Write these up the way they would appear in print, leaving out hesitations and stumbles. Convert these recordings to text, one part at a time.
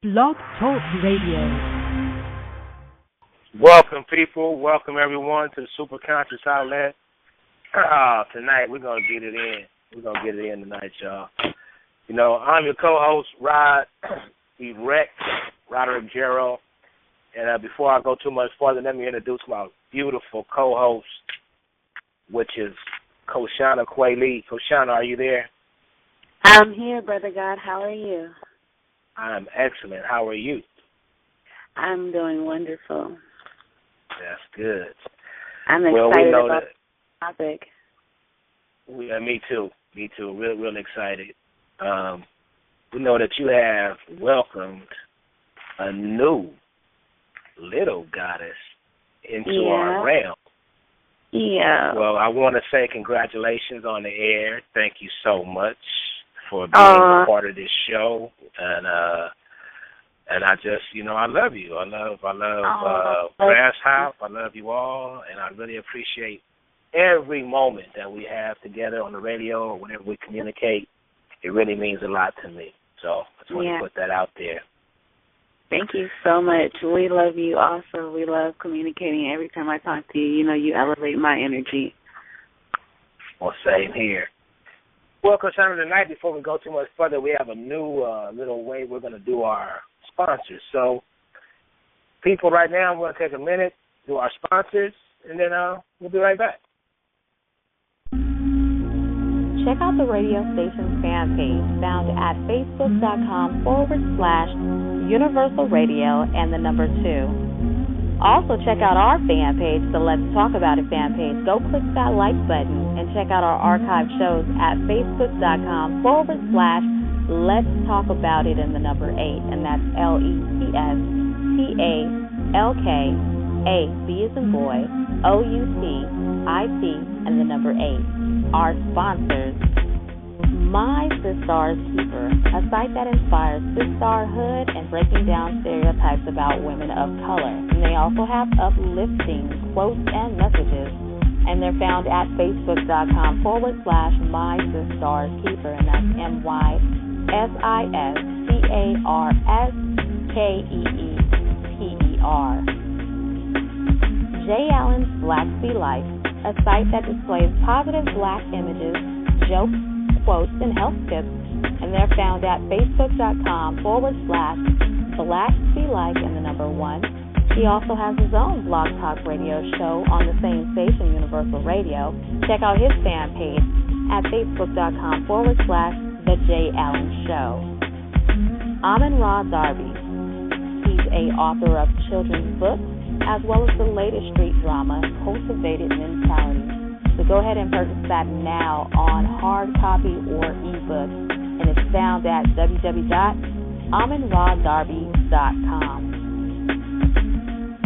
Blog Talk Radio. Welcome, people. Welcome, everyone, to the Superconscious Outlet. Tonight, we're going to get it in. We're going to get it in tonight, y'all. You know, I'm your co-host, Rod Erect, Roderick Gerald. And before I go too much further, let me introduce my beautiful co-host, which is Koshana Quayle. Koshana, are you there? I'm here, Brother God. How are you? I'm excellent. How are you? I'm doing wonderful. That's good. I'm excited about the topic. Me too. Me too. Real excited. We know that you have welcomed a new little goddess into our realm. Yeah. Well, I want to say congratulations on the air. Thank you so much for being a part of this show. And I just, I love you. I love Grass Hop. I love you all, and I really appreciate every moment that we have together on the radio or whenever we communicate. It really means a lot to me. So I just want to put that out there. Thank you so much. We love you also. We love communicating. Every time I talk to you, you elevate my energy. Well, same here. Well, Koshana, tonight, before we go too much further, we have a new little way we're going to do our sponsors. So, people, right now, I'm going to take a minute, do our sponsors, and then we'll be right back. Check out the radio station's fan page found at facebook.com/Universal Radio and the number 2. Also, check out our fan page, the Let's Talk About It fan page. Go click that like button and check out our archived shows at facebook.com/Let's Talk About It and the number 8. And that's LETSTALKA, B as in boy, OUTIT, and the number 8. Our sponsors: My Sister's Keeper, a site that inspires sisterhood and breaking down stereotypes about women of color. And they also have uplifting quotes and messages. And they're found at facebook.com/My Sister's Keeper, and that's MySistarSkeeper. J. Allen's Black Sea Life, a site that displays positive black images, jokes, quotes, and health tips, and they're found at facebook.com/Black Sea Life and the number 1. He also has his own blog talk radio show on the same station, Universal Radio. Check out his fan page at facebook.com/The J. Allen Show. Amin-Ra Darby. He's an author of children's books as well as the latest street drama, Cultivated Mentality. So go ahead and purchase that now on hard copy or ebook, and it's found at www.aminradarby.com.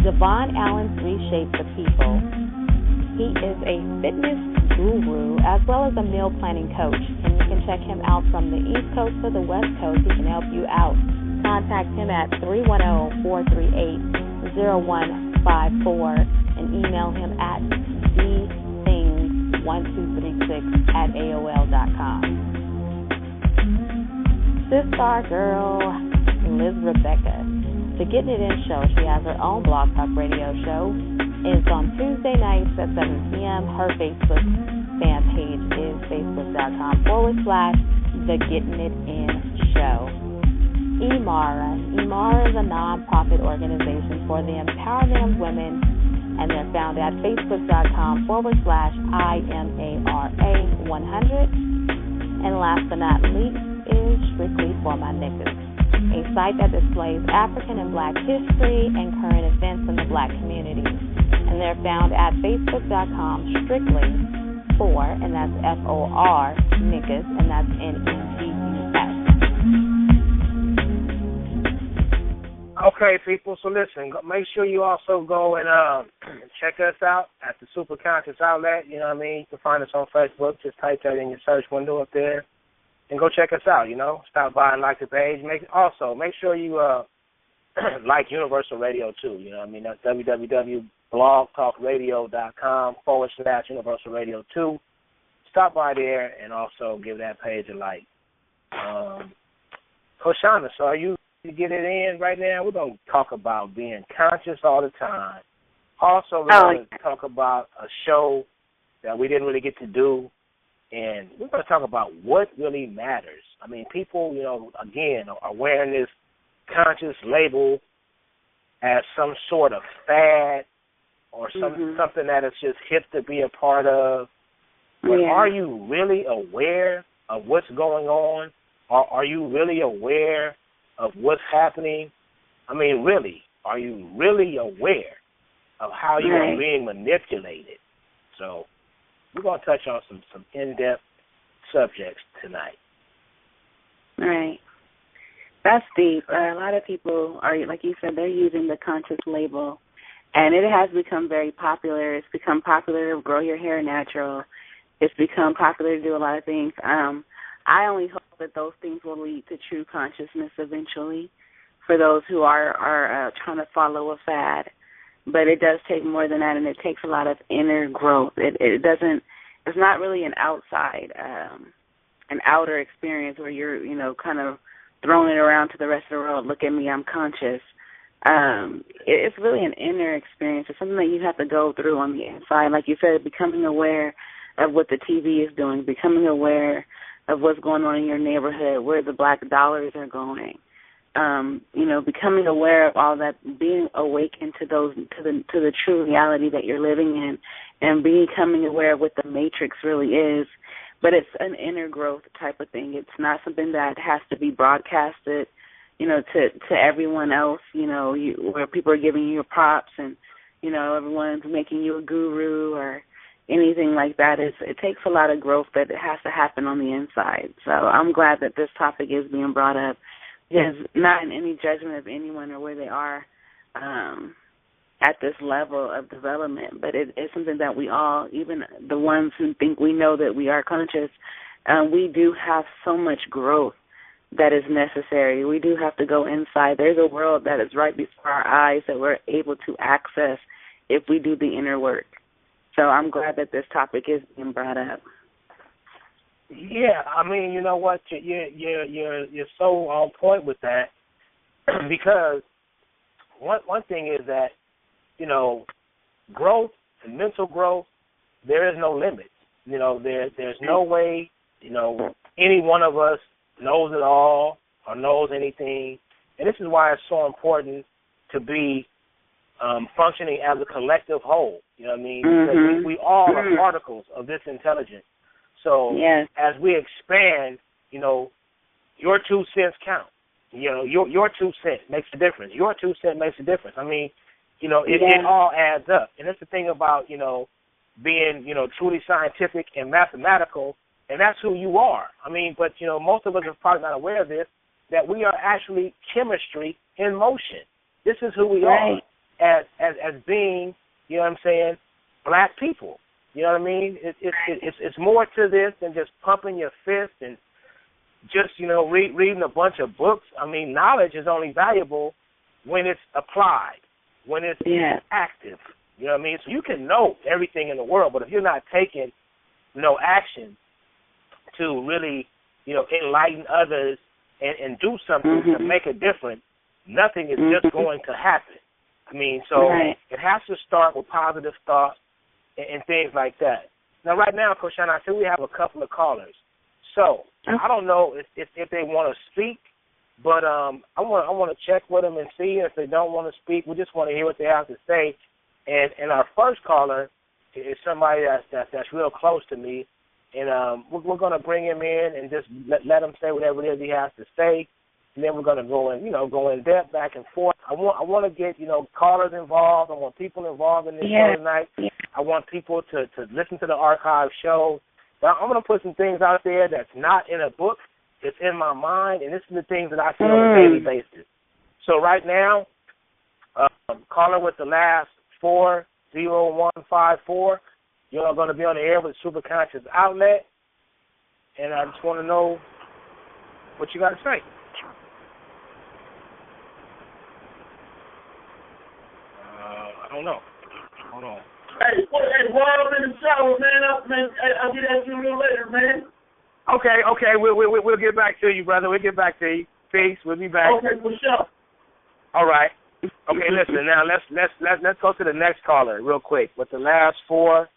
Devon Allen's Reshape the People. He is a fitness guru as well as a meal planning coach, and you can check him out from the East Coast to the West Coast. He can help you out. Contact him at 310-438-0154 and email him at dthings1236@aol.com. Sister Girl Liz Rebecca. The Getting It In show, she has her own blog talk radio show. It's on Tuesday nights at 7 p.m. Her Facebook fan page is facebook.com/The Getting It In show. Imara. Imara is a non-profit organization for the empowerment of women, and they're found at facebook.com/IMARA100. And last but not least is Strictly for My Niggas, a site that displays African and Black history and current events in the Black community. And they're found at facebook.com/strictly for, and that's FOR, niggas, and that's NEGUS. Okay, people, so listen, make sure you also go and check us out at the Superconscious Outlet. You know what I mean? You can find us on Facebook. Just type that in your search window up there and go check us out, Stop by and like the page. Make sure you like Universal Radio, too. You know what I mean? That's www.blogtalkradio.com/Universal Radio 2. Stop by there and also give that page a like. Koshana, so are you to get it in right now, we're going to talk about being conscious all the time. Also, we're going to talk about a show that we didn't really get to do, and we're going to talk about what really matters. I mean, people, again, are wearing this conscious label as some sort of fad or something that is just hip to be a part of. But are you really aware of what's going on? Or are you really aware of what's happening? I mean, really, are you really aware of how you are being manipulated? So we're going to touch on some in-depth subjects tonight. Right. That's deep. A lot of people are, like you said, they're using the conscious label, and it has become very popular. It's become popular to grow your hair natural. It's become popular to do a lot of things. I only hope that those things will lead to true consciousness eventually for those who are trying to follow a fad. But it does take more than that, and it takes a lot of inner growth. It's not really an outer experience where you're, kind of throwing it around to the rest of the world. Look at me, I'm conscious. It's really an inner experience. It's something that you have to go through on the inside. Like you said, becoming aware of what the TV is doing, becoming aware of what's going on in your neighborhood, where the black dollars are going. Becoming aware of all that, being awakened to the true reality that you're living in, and becoming aware of what the matrix really is. But it's an inner growth type of thing. It's not something that has to be broadcasted, to everyone else, where people are giving you props and, everyone's making you a guru or anything like that. It takes a lot of growth that it has to happen on the inside. So I'm glad that this topic is being brought up. Because not in any judgment of anyone or where they are at this level of development, but it's something that we all, even the ones who think we know that we are conscious, we do have so much growth that is necessary. We do have to go inside. There's a world that is right before our eyes that we're able to access if we do the inner work. So I'm glad that this topic is being brought up. Yeah, I mean, you know what? You're so on point with that because one thing is that, growth and mental growth, there is no limit. There's no way, any one of us knows it all or knows anything. And this is why it's so important to be functioning as a collective whole. You know what I mean? Because we all are particles of this intelligence. So as we expand, your 2 cents count. Your 2 cents makes a difference. Your 2 cents makes a difference. I mean, it all adds up. And that's the thing about, being, truly scientific and mathematical, and that's who you are. I mean, but, most of us are probably not aware of this, that we are actually chemistry in motion. This is who we are as being, black people. You know what I mean? It's more to this than just pumping your fist and just, reading a bunch of books. I mean, knowledge is only valuable when it's applied, when it's active. You know what I mean? So you can know everything in the world, but if you're not taking no action to really, enlighten others and do something to make a difference, nothing is just going to happen. I mean, so it has to start with positive thoughts and things like that. Now, right now, Coach Shannon, I see we have a couple of callers. So I don't know if they want to speak, but I want to check with them and see if they don't want to speak. We just want to hear what they have to say. And our first caller is somebody that's real close to me, and we're going to bring him in and just let him say whatever it is he has to say. And then we're going to go in depth back and forth. I want to get, callers involved. I want people involved in this show tonight. I want people to listen to the archive show. Now, I'm going to put some things out there that's not in a book. It's in my mind, and this is the things that I see on a daily basis. So right now, caller with the last 40154, you're going to be on the air with Super Conscious Outlet, and I just want to know what you got to say. I don't know. Hold on. Hey, while I'm in the shower, man, I'll get at you a little later, man. Okay. We'll get back to you, brother. We'll get back to you. Peace. We'll be back. Okay, for sure. All right. Okay, listen. Now let's go to the next caller real quick with the last four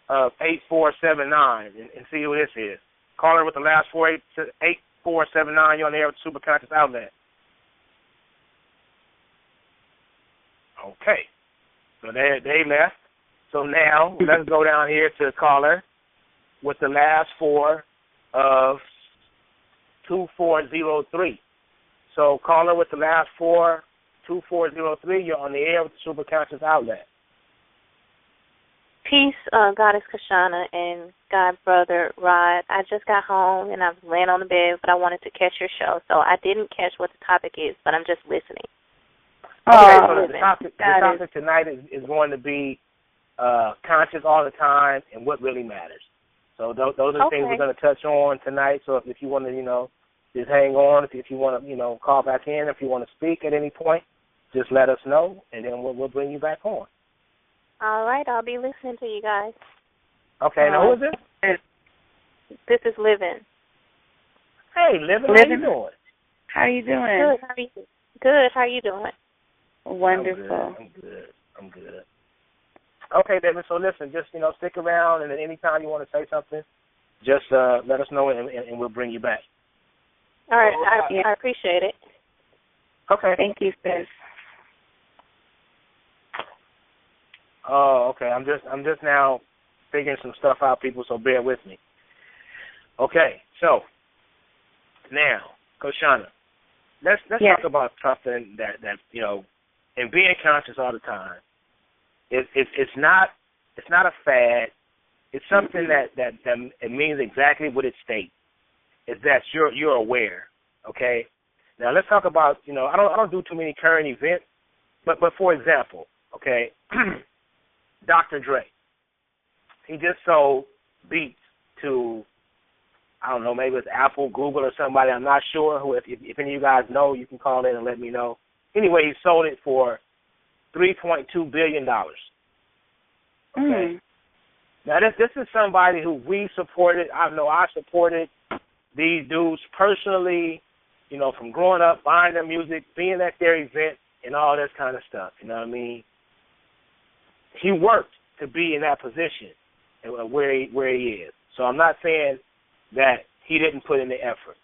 of 8479 and see who this is. Caller with the last 8479. You're on the air with Super Conscious Outlet. Okay. So they left. So now let's go down here to the caller with the last four of 2403. So caller with the last four, 2403, you're on the air with the Super Conscious Outlet. Peace, Goddess Kashana and God Brother Rod. I just got home and I was laying on the bed, but I wanted to catch your show, so I didn't catch what the topic is, but I'm just listening. Okay, so the topic tonight is going to be conscious all the time and what really matters. So those are the things we're going to touch on tonight. So if you want to, just hang on. If you want to, call back in. If you want to speak at any point, just let us know, and then we'll bring you back on. All right, I'll be listening to you guys. Okay, now who is this? This is Livin. Hey, Livin, how you doing? How are you doing? Good. How are you? Good. How are you doing? Wonderful. I'm good. Okay, David. So listen, just stick around, and then anytime you want to say something, just let us know, and we'll bring you back. All right, I appreciate it. Okay. Thank you, sis. Oh, okay. I'm just now figuring some stuff out, people. So bear with me. Okay. So now, Koshana, let's talk about something that and being conscious all the time. It's not a fad. It's something that it means exactly what it states. Is that you're aware. Okay. Now let's talk about I don't do too many current events, but for example, okay. Dr. Dre, he just sold beats to, I don't know, maybe it's Apple, Google, or somebody. I'm not sure. Who. If any of you guys know, you can call in and let me know. Anyway, he sold it for $3.2 billion. Okay. Now, this is somebody who we supported. I know I supported these dudes personally, from growing up, buying their music, being at their events, and all this kind of stuff. You know what I mean? He worked to be in that position where he is. So I'm not saying that he didn't put in the effort.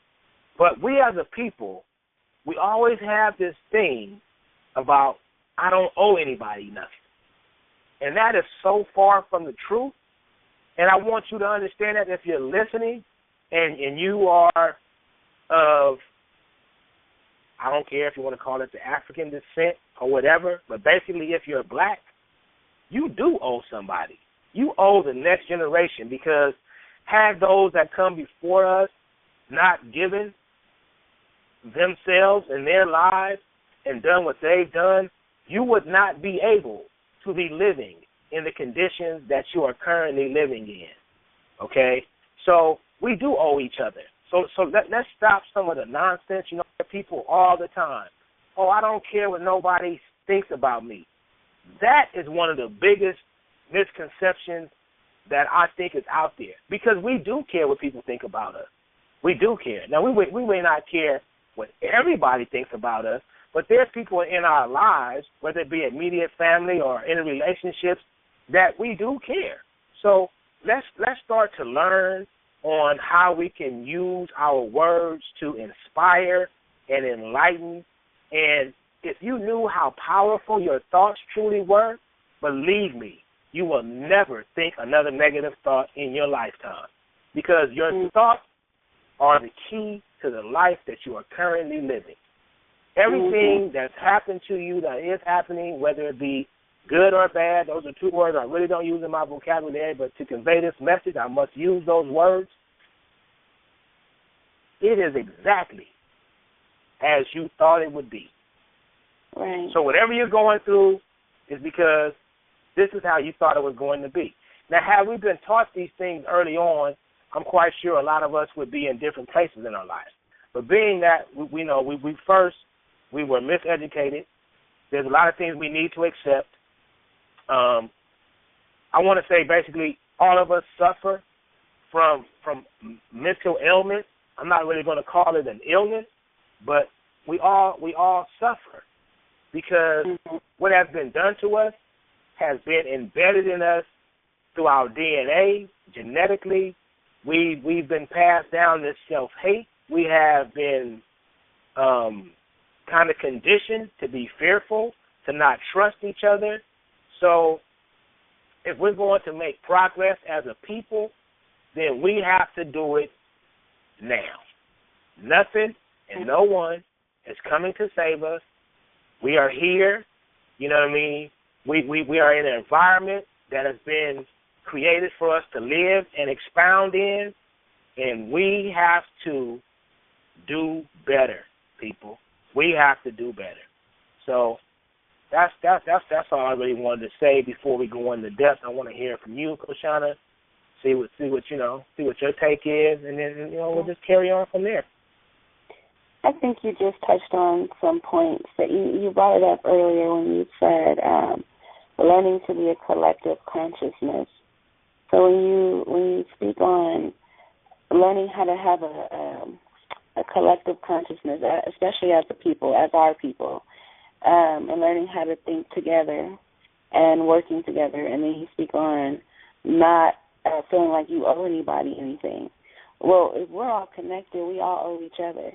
But we as a people, we always have this thing about, I don't owe anybody nothing. And that is so far from the truth. And I want you to understand that if you're listening and you are of, I don't care if you want to call it the African descent or whatever, but basically if you're black, you do owe somebody. You owe the next generation, because had those that come before us not given themselves and their lives and done what they've done, you would not be able to be living in the conditions that you are currently living in. Okay? So we do owe each other. So let's stop some of the nonsense. People all the time, oh, I don't care what nobody thinks about me. That is one of the biggest misconceptions that I think is out there, because we do care what people think about us. We do care. Now, we may not care what everybody thinks about us, but there's people in our lives, whether it be immediate family or in relationships, that we do care. So let's start to learn on how we can use our words to inspire and enlighten. And if you knew how powerful your thoughts truly were, believe me, you will never think another negative thought in your lifetime, because your thoughts are the key to the life that you are currently living. Everything that's happened to you, that is happening, whether it be good or bad, those are two words I really don't use in my vocabulary, but to convey this message, I must use those words. It is exactly as you thought it would be. Right. So whatever you're going through is because this is how you thought it was going to be. Now, had we been taught these things early on, I'm quite sure a lot of us would be in different places in our lives. But being that we were miseducated, there's a lot of things we need to accept. I want to say basically all of us suffer from mental ailment. I'm not really going to call it an illness, but we all suffer because what has been done to us has been embedded in us through our DNA, genetically. We've been passed down this self-hate. We have been kind of conditioned to be fearful, to not trust each other. So if we're going to make progress as a people, then we have to do it now. Nothing and no one is coming to save us. We are here, you know what I mean? We are in an environment that has been created for us to live and expound in, and we have to do better, people. We have to do better. So that's all I really wanted to say before we go into depth. I want to hear from you, Koshana. See what your take is, and then we'll just carry on from there. I think you just touched on some points that you brought it up earlier when you said learning to be a collective consciousness. So when you speak on learning how to have a collective consciousness, especially as a people, as our people, and learning how to think together and working together, and then you speak on not feeling like you owe anybody anything. Well, if we're all connected, we all owe each other.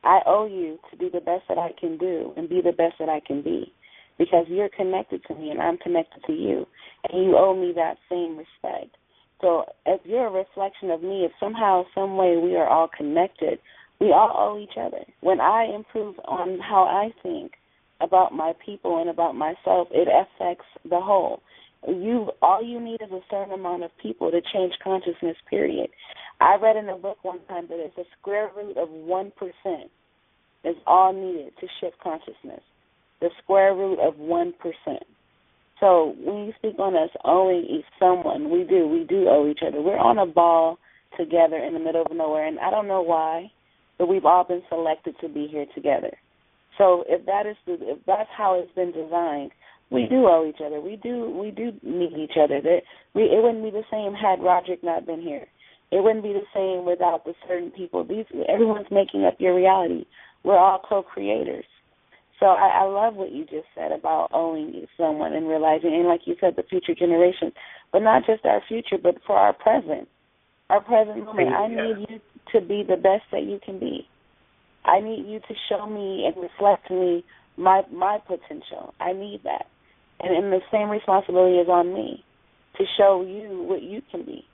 I owe you to do the best that I can do and be the best that I can be because you're connected to me and I'm connected to you, and you owe me that same respect. So if you're a reflection of me, if somehow, some way we are all connected, we all owe each other. When I improve on how I think about my people and about myself, it affects the whole. All you need is a certain amount of people to change consciousness, period. I read in a book one time that it's a square root of 1% is all needed to shift consciousness. The square root of 1%. So when you speak on us owing someone, we do owe each other. We're on a ball together in the middle of nowhere, and I don't know why, but we've all been selected to be here together. So if that's how it's been designed, we do owe each other. We do need each other. It wouldn't be the same had Roderick not been here. It wouldn't be the same without the certain people. Everyone's making up your reality. We're all co-creators. So I love what you just said about owing someone and realizing, and like you said, the future generations, but not just our future, but for our present moment. I need you to be the best that you can be. I need you to show me and reflect to me my potential. I need that. And the same responsibility is on me to show you what you can be.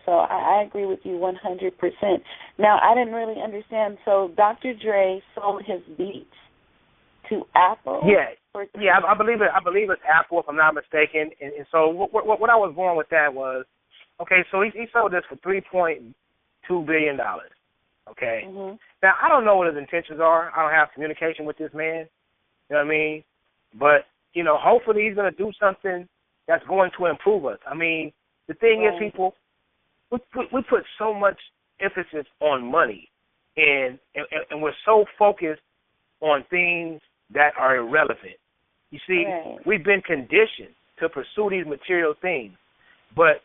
So I agree with you 100%. Now, I didn't really understand. So Dr. Dre sold his beats to Apple? Yeah, I believe it's Apple, if I'm not mistaken. And so what I was going with that was, okay, so he sold this for $3.2 billion. Okay. Mm-hmm. Now, I don't know what his intentions are. I don't have communication with this man. You know what I mean? But, hopefully he's going to do something that's going to improve us. I mean, the thing is, people, we put so much emphasis on money, and we're so focused on things that are irrelevant. You see, We've been conditioned to pursue these material things. But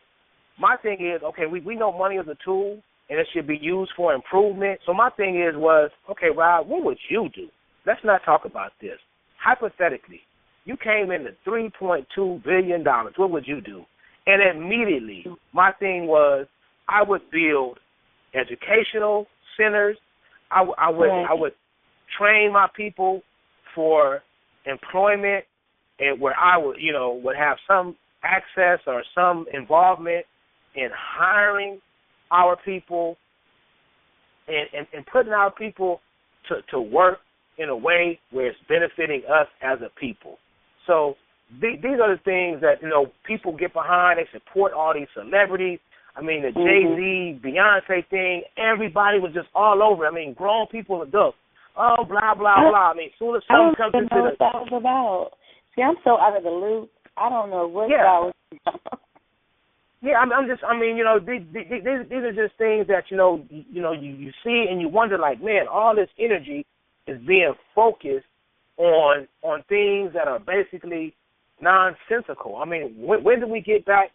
my thing is, okay, we know money is a tool, and it should be used for improvement. So my thing was, okay, Rob, what would you do? Let's not talk about this. Hypothetically, you came into $3.2 billion. What would you do? And immediately, my thing was, I would build educational centers. I would train my people for employment, and where I would have some access or some involvement in hiring our people and putting our people to work in a way where it's benefiting us as a people. So these are the things that, people get behind. They support all these celebrities. I mean, the Jay-Z, Beyonce thing, everybody was just all over. I mean, grown people, adults. Oh, blah, blah, blah. I mean, as soon as something comes into what that was about. See, I'm so out of the loop. I don't know what that was about. Yeah, these are just things that, you see and you wonder, like, man, all this energy is being focused on things that are basically nonsensical. I mean, when do we get back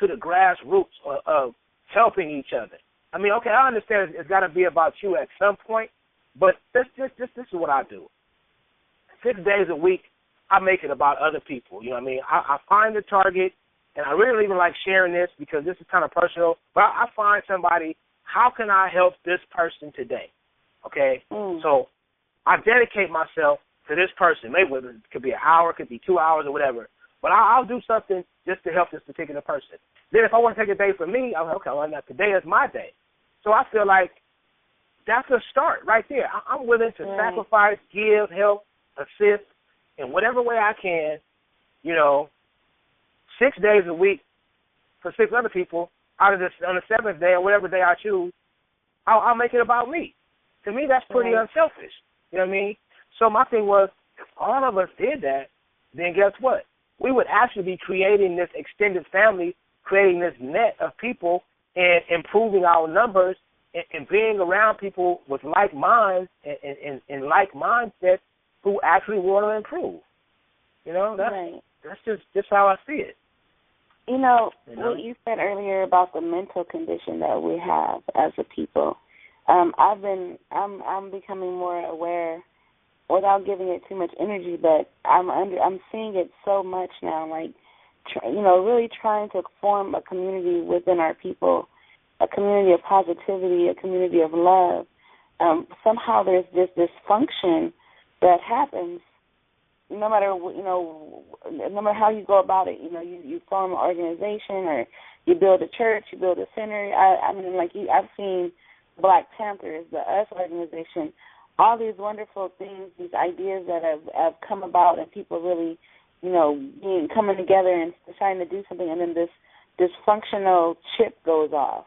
to the grassroots of helping each other? I mean, okay, I understand it's got to be about you at some point, But this is what I do. 6 days a week, I make it about other people. You know what I mean? I find the target, and I really even like sharing this because this is kind of personal, but I find somebody, how can I help this person today? Okay? So I dedicate myself to this person. Maybe it could be an hour, it could be 2 hours or whatever, but I'll do something just to help this particular person. Then if I want to take a day for me, I'm like, okay, well, now today is my day. So I feel like that's a start right there. I'm willing to sacrifice, give, help, assist in whatever way I can, 6 days a week for 6 other people. Out of this, on the 7th day or whatever day I choose, I'll make it about me. To me, that's pretty unselfish. You know what I mean? So my thing was, if all of us did that, then guess what? We would actually be creating this extended family, creating this net of people, and improving our numbers, and being around people with like minds and like mindsets who actually want to improve. That's just how I see it. What you said earlier about the mental condition that we have as a people, I'm becoming more aware, without giving it too much energy, but I'm seeing it so much now, like, really trying to form a community within our people, a community of positivity, a community of love. Somehow there's this dysfunction that happens no matter how you go about it. You form an organization, or you build a church, you build a center. I've seen Black Panthers, the US organization, all these wonderful things, these ideas that have come about, and people really, coming together and trying to do something, and then this dysfunctional chip goes off.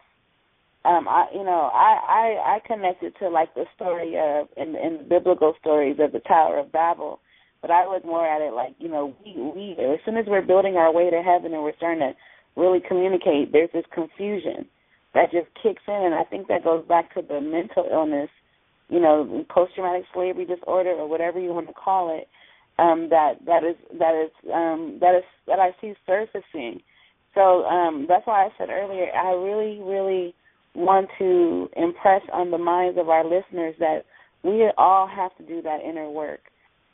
I connected to like the story of in the biblical stories of the Tower of Babel, but I look more at it like, we as soon as we're building our way to heaven and we're starting to really communicate, there's this confusion that just kicks in, and I think that goes back to the mental illness, post-traumatic slavery disorder, or whatever you want to call it, that I see surfacing. So that's why I said earlier, I really, really want to impress on the minds of our listeners that we all have to do that inner work.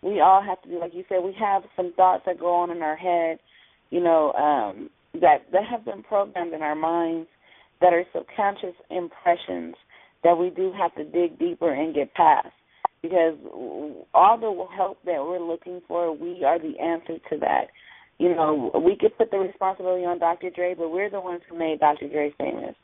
We all have to do, like you said, we have some thoughts that go on in our head, that have been programmed in our minds, that are subconscious impressions that we do have to dig deeper and get past. Because all the help that we're looking for, we are the answer to that. We could put the responsibility on Dr. Dre, but we're the ones who made Dr. Dre famous.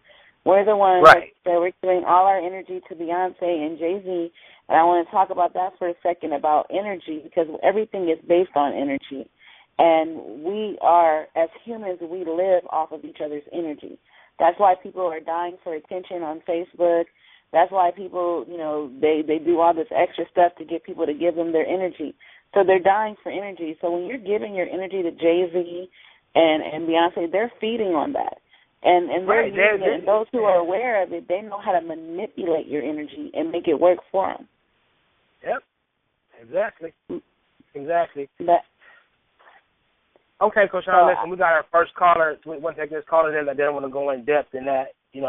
We're the ones that we're giving all our energy to Beyonce and Jay-Z, and I want to talk about that for a second, about energy, because everything is based on energy. And we are, as humans, we live off of each other's energy. That's why people are dying for attention on Facebook. That's why people, they do all this extra stuff to get people to give them their energy. So they're dying for energy. So when you're giving your energy to Jay-Z and Beyonce, they're feeding on that. And they're using it. And those who are aware of it, they know how to manipulate your energy and make it work for them. Yep, exactly. Okay, Coach Sean, listen, we got our first caller. We want to take this caller in. I didn't want to go in depth in that. I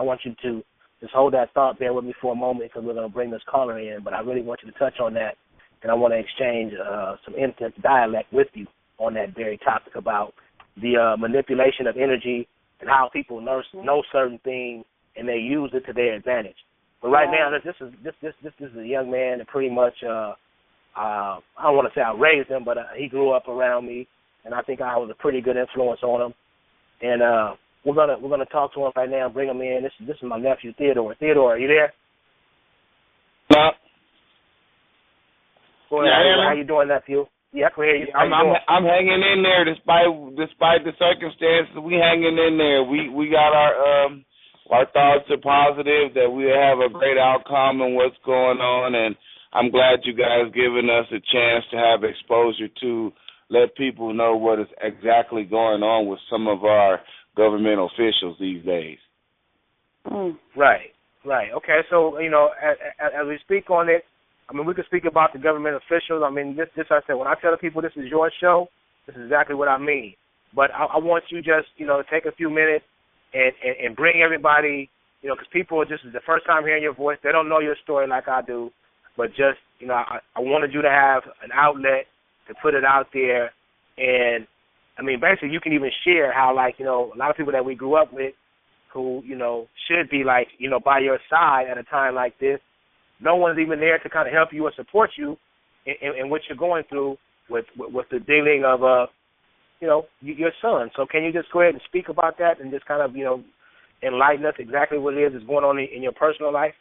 want you to just hold that thought there with me for a moment, because we're going to bring this caller in. But I really want you to touch on that, and I want to exchange some intense dialect with you on that very topic about the manipulation of energy and how people know certain things and they use it to their advantage. But right now, this is a young man that pretty much I don't want to say I raised him, but he grew up around me, and I think I was a pretty good influence on him. And we're gonna talk to him right now and bring him in. This is my nephew Theodore. Theodore, are you there? No. Boy, how you doing, nephew? Yeah, I can hear you. I'm hanging in there despite the circumstances. We hanging in there. We got our thoughts are positive that we have a great outcome and what's going on, and I'm glad you guys giving us a chance to have exposure to let people know what is exactly going on with some of our government officials these days. Right. Okay, so, as we speak on it, we could speak about the government officials. This I said, when I tell the people this is your show, this is exactly what I mean. But I want you just, to take a few minutes and bring everybody you know, because people, this is the first time hearing your voice. They don't know your story like I do. But just, you know, I wanted you to have an outlet to put it out there. And, I mean, basically you can even share how, like, you know, a lot of people that we grew up with who, you know, should be, like, you know, by your side at a time like this. No one's even there to kind of help you or support you in what you're going through with the dealing of, you know, your son. So can you just go ahead and speak about that and just kind of, you know, enlighten us exactly what it is that's going on in your personal life?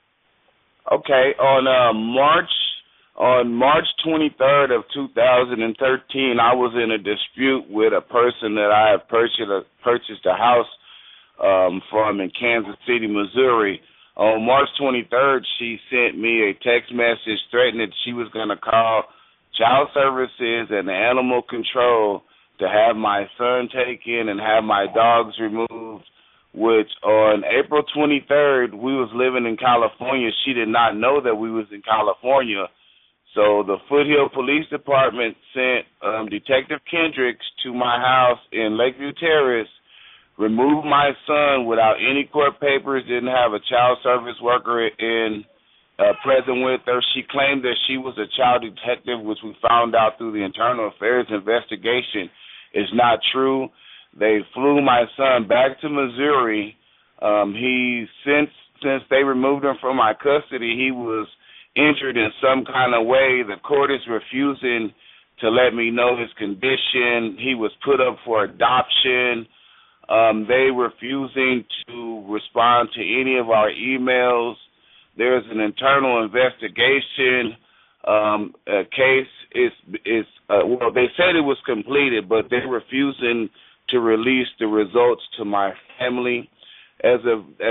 Okay. On March 23rd of 2013, I was in a dispute with a person that I had purchased a house from in Kansas City, Missouri. On March 23rd, she sent me a text message threatening that she was going to call Child Services and Animal Control to have my son taken and have my dogs removed, which on April 23rd, we was living in California. She did not know that we was in California. So the Foothill Police Department sent Detective Kendricks to my house in Lakeview Terrace, removed my son without any court papers, didn't have a child service worker present with her. She claimed that she was a child detective, which we found out through the internal affairs investigation is not true. They flew my son back to Missouri. Since they removed him from my custody, he was injured in some kind of way. The court is refusing to let me know his condition. He was put up for adoption. They refusing to respond to any of our emails. There's an internal investigation. A case is well, they said it was completed, but they're refusing to release the results to my family. As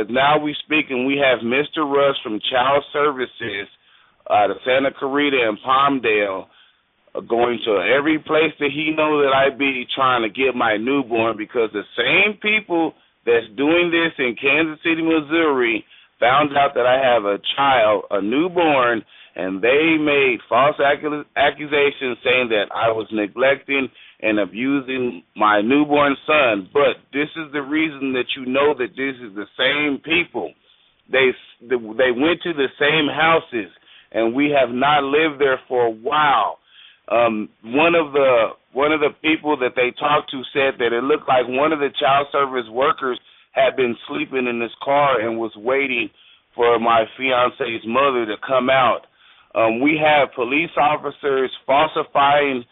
now we speak, and we have Mr. Rush from Child Services out of Santa Clarita and Palmdale going to every place that he knows that I be trying to get my newborn, because the same people that's doing this in Kansas City, Missouri, found out that I have a child, a newborn, and they made false accusations saying that I was neglecting and abusing my newborn son. But this is the reason that you know that this is the same people. They went to the same houses, and we have not lived there for a while. One of the people that they talked to said that it looked like one of the child service workers had been sleeping in his car and was waiting for my fiance's mother to come out. We have police officers falsifying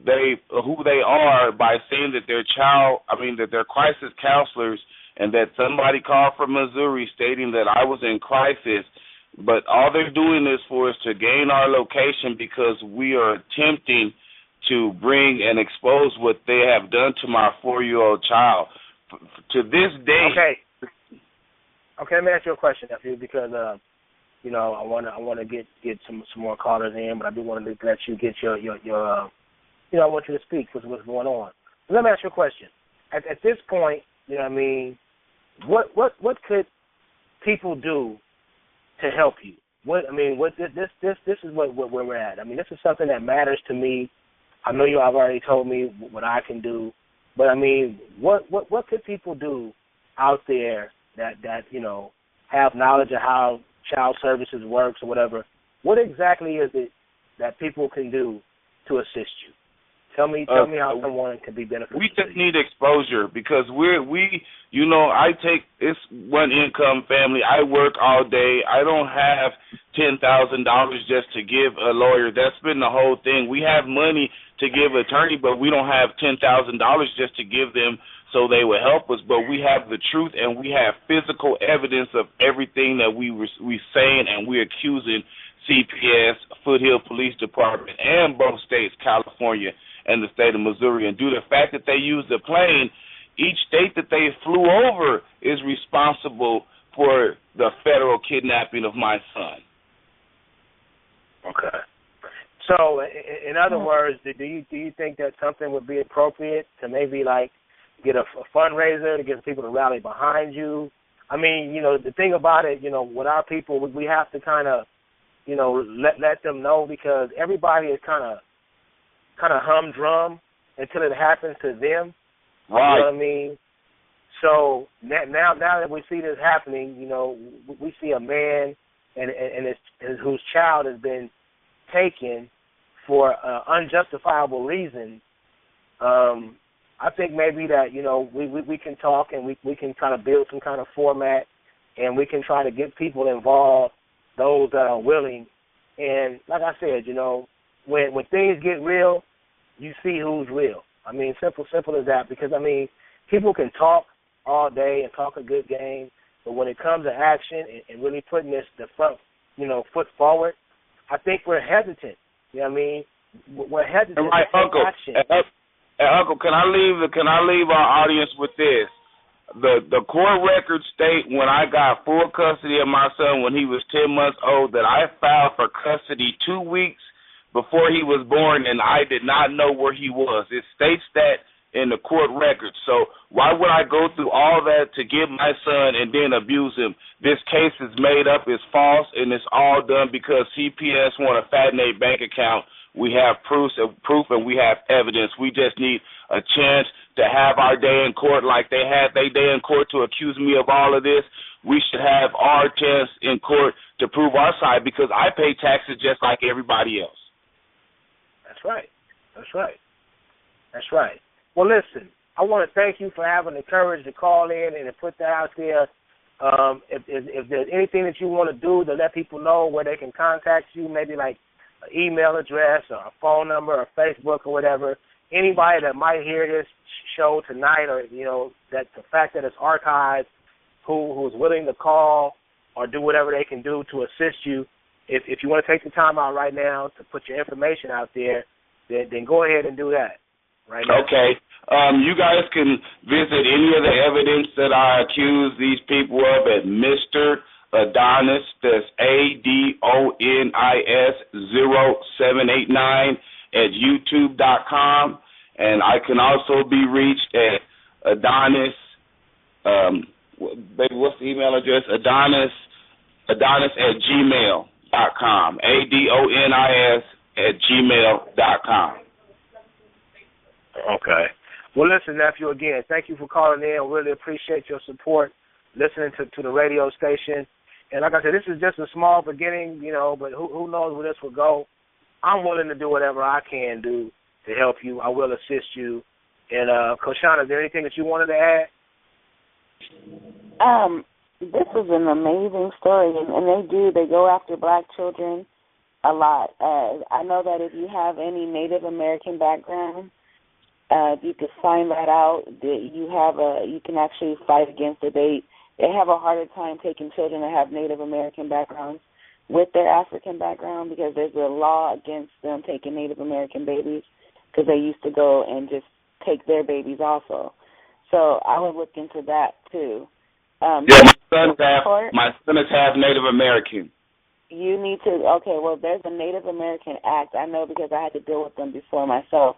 who they are by saying that that they're crisis counselors, and that somebody called from Missouri stating that I was in crisis. But all they're doing this for is to gain our location, because we are attempting to bring and expose what they have done to my 4-year-old child. To this day. Okay. Let me ask you a question, nephew, because you know, I want to get some more callers in, but I do want to let you get your you know, I want you to speak because what's going on. So let me ask you a question. At this point, you know what I mean, what could people do to help you? This is where we're at. I mean, this is something that matters to me. I know you have already told me what I can do, but I mean, what could people do out there that you know, have knowledge of how child services works or whatever? What exactly is it that people can do to assist you? Tell me how someone can be beneficial. We just need exposure, because I take this one income family. I work all day. I don't have $10,000 just to give a lawyer. That's been the whole thing. We have money to give attorney, but we don't have $10,000 just to give them so they will help us. But we have the truth, and we have physical evidence of everything that we saying, and we're accusing CPS, Foothill Police Department, and both states, California and the state of Missouri. And due to the fact that they used a plane, each state that they flew over is responsible for the federal kidnapping of my son. Okay. So, in other words, do you think that something would be appropriate to maybe like get a fundraiser to get people to rally behind you? I mean, you know, the thing about it, you know, with our people, we have to kind of, you know, let them know, because everybody is kind of humdrum until it happens to them. Right. You know what I mean? So now that we see this happening, you know, we see a man and whose child has been taken for unjustifiable reasons. I think maybe that, you know, we can talk and we can kind of build some kind of format, and we can try to get people involved, those that are willing. And like I said, you know, when things get real, you see who's real. I mean, simple as that. Because, I mean, people can talk all day and talk a good game, but when it comes to action and really putting the front, you know, foot forward, I think we're hesitant. You know what I mean? We're hesitant to take action. Uncle, can I leave our audience with this? The court records state when I got full custody of my son when he was 10 months old that I filed for custody 2 weeks before he was born, and I did not know where he was. It states that in the court records. So why would I go through all that to get my son and then abuse him? This case is made up, it's false, and it's all done because CPS want to fatten a bank account. We have proof, and we have evidence. We just need a chance to have our day in court like they had their day in court to accuse me of all of this. We should have our chance in court to prove our side because I pay taxes just like everybody else. That's right. Well, listen, I want to thank you for having the courage to call in and to put that out there. If there's anything that you want to do to let people know where they can contact you, maybe like an email address or a phone number or Facebook or whatever, anybody that might hear this show tonight, or, you know, that the fact that it's archived, who's willing to call or do whatever they can do to assist you, if you want to take the time out right now to put your information out there, then go ahead and do that right now. Okay. You guys can visit any of the evidence that I accuse these people of at Mr. Adonis, that's ADONIS 0789 at YouTube.com, and I can also be reached at Adonis. Baby, what's the email address? Adonis at gmail.com. ADONIS at gmail.com. Okay. Well, listen, nephew, again, thank you for calling in. I really appreciate your support, listening to the radio station. And like I said, this is just a small beginning, you know, but who knows where this will go. I'm willing to do whatever I can do to help you. I will assist you. And, Koshana, is there anything that you wanted to add? This is an amazing story, and they go after black children a lot. I know that if you have any Native American background, you can find that out. That you can actually fight against it. They have a harder time taking children that have Native American backgrounds with their African background because there's a law against them taking Native American babies because they used to go and just take their babies also. So I would look into that too. Yeah, my son is half Native American. You need to, there's a Native American Act. I know because I had to deal with them before myself.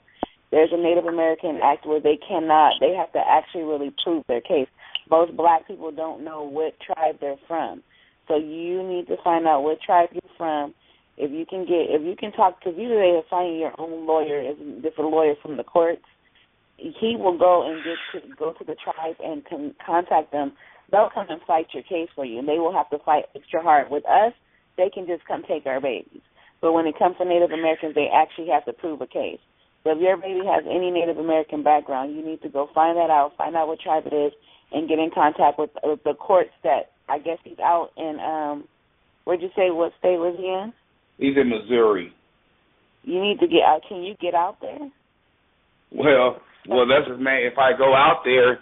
There's a Native American Act where they have to actually really prove their case. Most black people don't know what tribe they're from. So you need to find out what tribe you're from. If you can talk to usually they find your own lawyer, if a lawyer from the courts, he will go and go to the tribe and contact them. They'll come and fight your case for you, and they will have to fight extra hard. With us, they can just come take our babies. But when it comes to Native Americans, they actually have to prove a case. So if your baby has any Native American background, you need to go find that out, find out what tribe it is, and get in contact with the courts that I guess he's out in, where'd you say, what state was he in? He's in Missouri. You need to get out. Can you get out there? Well, that's his man. If I go out there,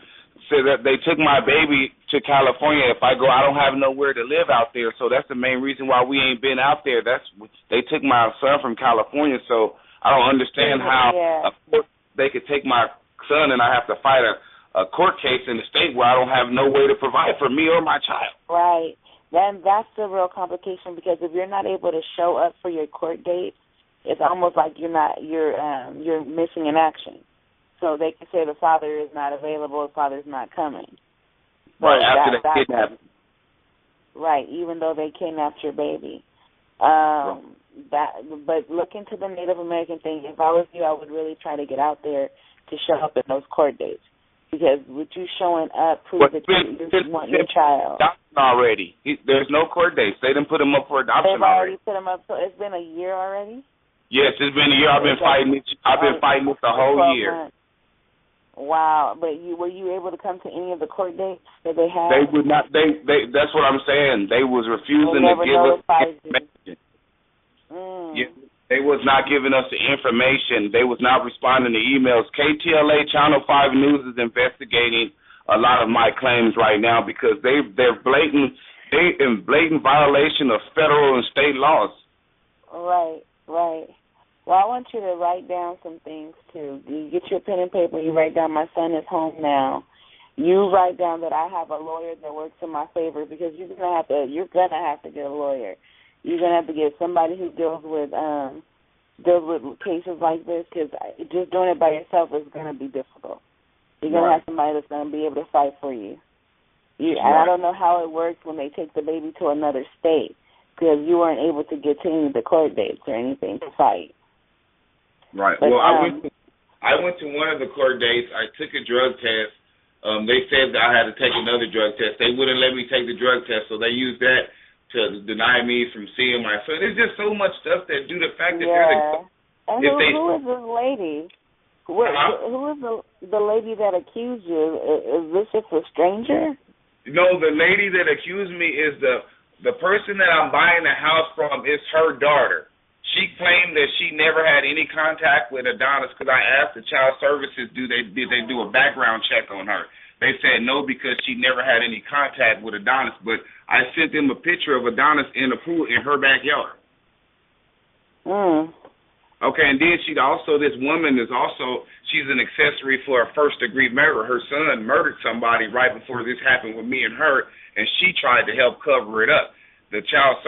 say that they took my baby to California. If I go, I don't have nowhere to live out there. So that's the main reason why we ain't been out there. They took my son from California. So I don't understand how they could take my son and I have to fight a court case in the state where I don't have no way to provide for me or my child. Right. Then that's the real complication because if you're not able to show up for your court date, it's almost like you're missing in action. So they can say the father is not available, the father's not coming. So right, after they kidnapped. Right, even though they kidnapped your baby. But look into the Native American thing. If I was you, I would really try to get out there to show up in those court dates. Because with you showing up proves that you want your child. Already. There's no court dates. They didn't put him up for adoption already. They've already put him up. So it's been a year already? Yes, it's been a year. I've been fighting this the whole year. Months. Wow. But were you able to come to any of the court dates that they had? They would not. They that's what I'm saying. They was refusing to give us information. Yeah, they was not giving us the information. They was not responding to emails. KTLA Channel 5 News is investigating a lot of my claims right now because they're in blatant violation of federal and state laws. Right. Well, I want you to write down some things too. You get your pen and paper. You write down, my son is home now. You write down that I have a lawyer that works in my favor, because you're gonna have to get a lawyer. You're gonna have to get somebody who deals with cases like this, because just doing it by yourself is gonna be difficult. You're gonna have somebody that's gonna be able to fight for you. And I don't know how it works when they take the baby to another state, because you weren't able to get to any of the court dates or anything to fight. Right. But, well, I went to one of the court dates. I took a drug test. They said that I had to take another drug test. They wouldn't let me take the drug test, so they used that to deny me from seeing my son. There's just so much stuff that due to the fact that they're And who is this lady? Who is the lady that accused you? Is this just a stranger? No, the lady that accused me is the person that I'm buying the house from is her daughter. She claimed that she never had any contact with Adonis because I asked the child services, did they do a background check on her? They said no, because she never had any contact with Adonis, but I sent them a picture of Adonis in the pool in her backyard. Okay, and then this woman is she's an accessory for a first-degree murder. Her son murdered somebody right before this happened with me and her, and she tried to help cover it up. The child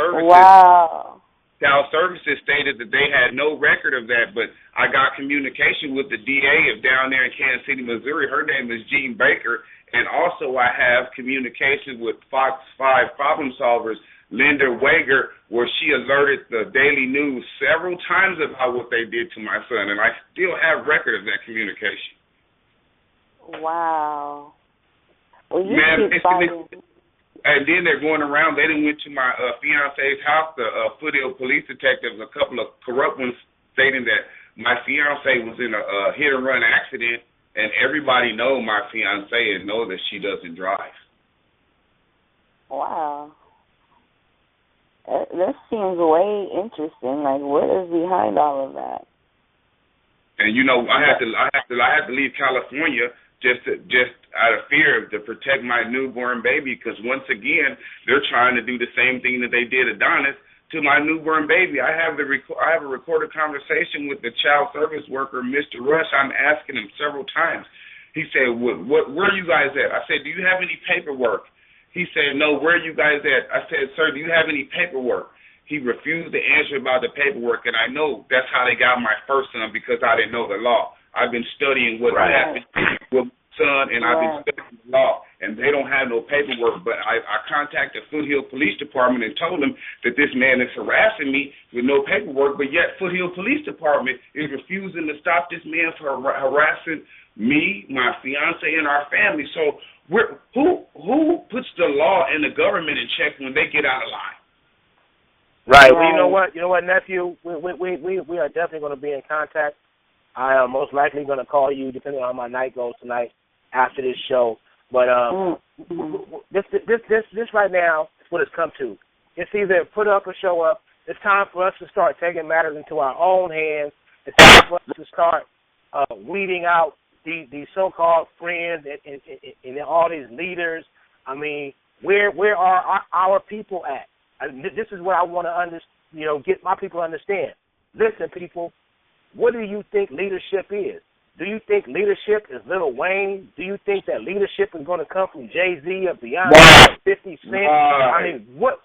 services stated that they had no record of that, but I got communication with the DA of down there in Kansas City, Missouri. Her name is Jean Baker, and also I have communication with Fox 5 problem solvers, Linda Wager, where she alerted the Daily News several times about what they did to my son, and I still have record of that communication. Wow. Well, and then they're going around. They didn't went to my fiance's house. The Foothill police detectives, a couple of corrupt ones, stating that my fiance was in a hit-and-run accident, and everybody know my fiance and know that she doesn't drive. Wow. This seems way interesting. Like, what is behind all of that? And I have to leave California just out of fear to protect my newborn baby, because once again they're trying to do the same thing that they did Adonis to my newborn baby. I have a recorded conversation with the child service worker, Mr. Rush. I'm asking him several times. He said, where are you guys at? I said, do you have any paperwork? He said, no, where are you guys at? I said, sir, do you have any paperwork? He refused to answer about the paperwork, and I know that's how they got my first son, because I didn't know the law. I've been studying what happened with my son, and I've been studying the law, and they don't have no paperwork. But I contacted Foothill Police Department and told them that this man is harassing me with no paperwork, but yet Foothill Police Department is refusing to stop this man from harassing me, my fiance, and our family. So who puts the law and the government in check when they get out of line? Right. Well, you know what, nephew, we are definitely going to be in contact. I am most likely going to call you, depending on how my night goes tonight, after this show. But this right now is what it's come to. It's either put up or show up. It's time for us to start taking matters into our own hands. It's time for us to start weeding out these so-called friends and all these leaders. I mean, where are our people at? This is what I want to get my people to understand. Listen, people. What do you think leadership is? Do you think leadership is Lil Wayne? Do you think that leadership is going to come from Jay-Z or Beyonce or 50 Cent? I mean, what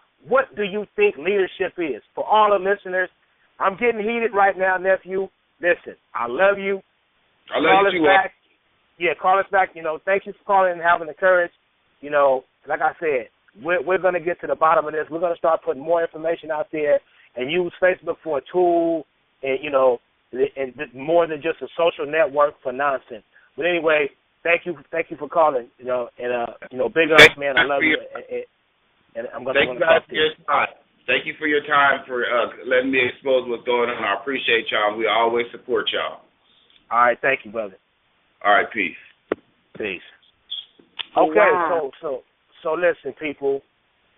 do you think leadership is? For all the listeners, I'm getting heated right now, nephew. Listen, I love you. I love you too. Back. Yeah, call us back. Thank you for calling and having the courage. Like I said, we're going to get to the bottom of this. We're going to start putting more information out there and use Facebook for a tool and, and more than just a social network for nonsense. But anyway, thank you for calling. You know, and big ups, man. I love you. And I'm gonna talk to you. Thank you for your time for letting me expose what's going on. I appreciate y'all. We always support y'all. All right, thank you, brother. All right, peace. Peace. Okay, wow. So listen, people.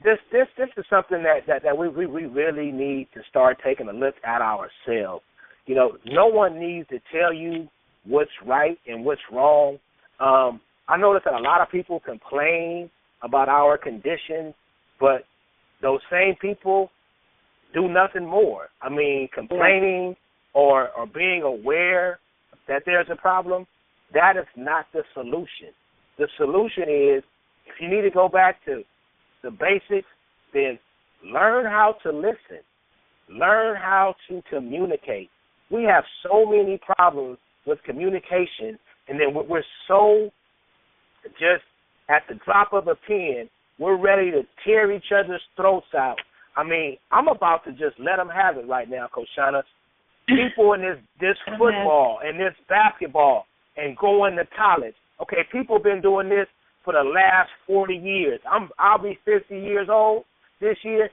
This is something that we really need to start taking a look at ourselves. You know, no one needs to tell you what's right and what's wrong. I notice that a lot of people complain about our condition, but those same people do nothing more. I mean, complaining or being aware that there's a problem, that is not the solution. The solution is, if you need to go back to the basics, then learn how to listen. Learn how to communicate. We have so many problems with communication, and then we're so just at the drop of a pen, we're ready to tear each other's throats out. I mean, I'm about to just let them have it right now, Coach Shauna. People in this football and this basketball and going to college. Okay, people been doing this for the last 40 years. I'll be 50 years old this year.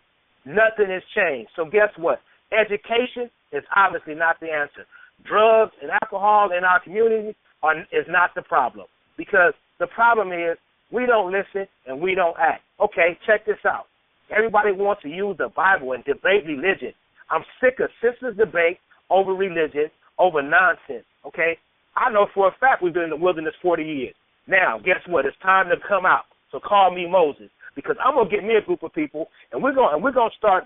Nothing has changed. So guess what? Education is obviously not the answer. Drugs and alcohol in our community is not the problem, because the problem is we don't listen and we don't act. Okay, check this out. Everybody wants to use the Bible and debate religion. I'm sick of senseless debate over religion, over nonsense, okay? I know for a fact we've been in the wilderness 40 years. Now, guess what? It's time to come out. So call me Moses, because I'm going to get me a group of people, and we're going to start,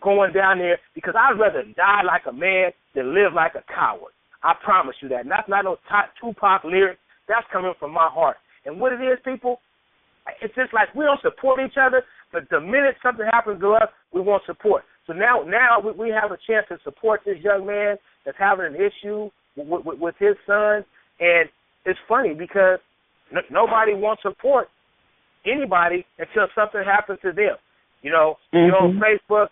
going down there, because I'd rather die like a man than live like a coward. I promise you that. And that's not no Tupac lyric. That's coming from my heart. And what it is, people, it's just like we don't support each other, but the minute something happens to us, we want support. So now we have a chance to support this young man that's having an issue with his son. And it's funny because nobody wants support anybody until something happens to them. You're on Facebook,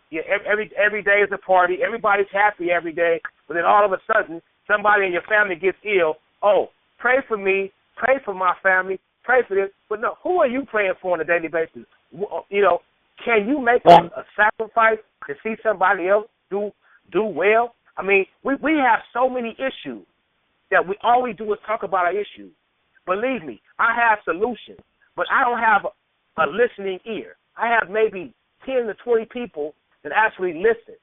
every day is a party. Everybody's happy every day. But then all of a sudden, somebody in your family gets ill. Oh, pray for me. Pray for my family. Pray for this. But no, who are you praying for on a daily basis? Can you make a sacrifice to see somebody else do well? I mean, we have so many issues that all we do is talk about our issues. Believe me, I have solutions, but I don't have a listening ear. I have maybe 10 to 20 people that actually listen.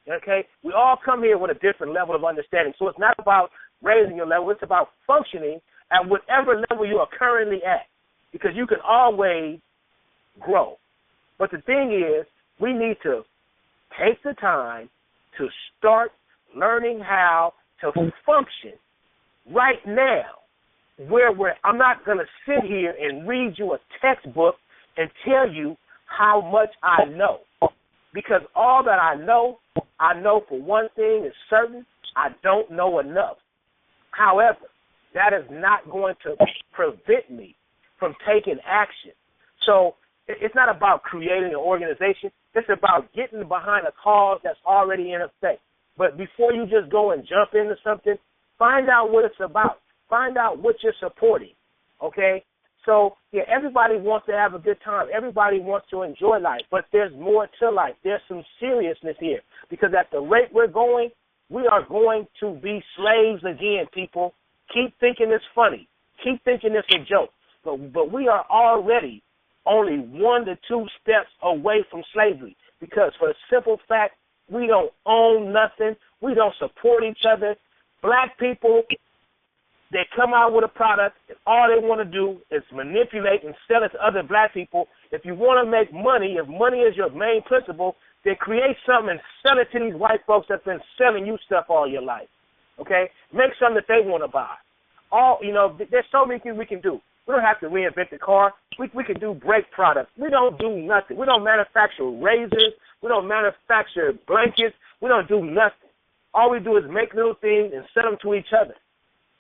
Okay? We all come here with a different level of understanding. So it's not about raising your level. It's about functioning at whatever level you are currently at, because you can always grow. But the thing is, we need to take the time to start learning how to function right now. I'm not going to sit here and read you a textbook and tell you how much I know, because all that I know for one thing is certain: I don't know enough. However, that is not going to prevent me from taking action. So it's not about creating an organization. It's about getting behind a cause that's already in effect. But before you just go and jump into something, find out what it's about. Find out what you're supporting, okay? So, everybody wants to have a good time. Everybody wants to enjoy life, but there's more to life. There's some seriousness here, because at the rate we're going, we are going to be slaves again, people. Keep thinking it's funny. Keep thinking it's a joke. But we are already only 1 to 2 steps away from slavery, because for the simple fact, we don't own nothing. We don't support each other. Black people, they come out with a product, and all they want to do is manipulate and sell it to other black people. If you want to make money, if money is your main principle, then create something and sell it to these white folks that's been selling you stuff all your life. Okay? Make something that they want to buy. There's so many things we can do. We don't have to reinvent the car. We can do brake products. We don't do nothing. We don't manufacture razors. We don't manufacture blankets. We don't do nothing. All we do is make little things and sell them to each other.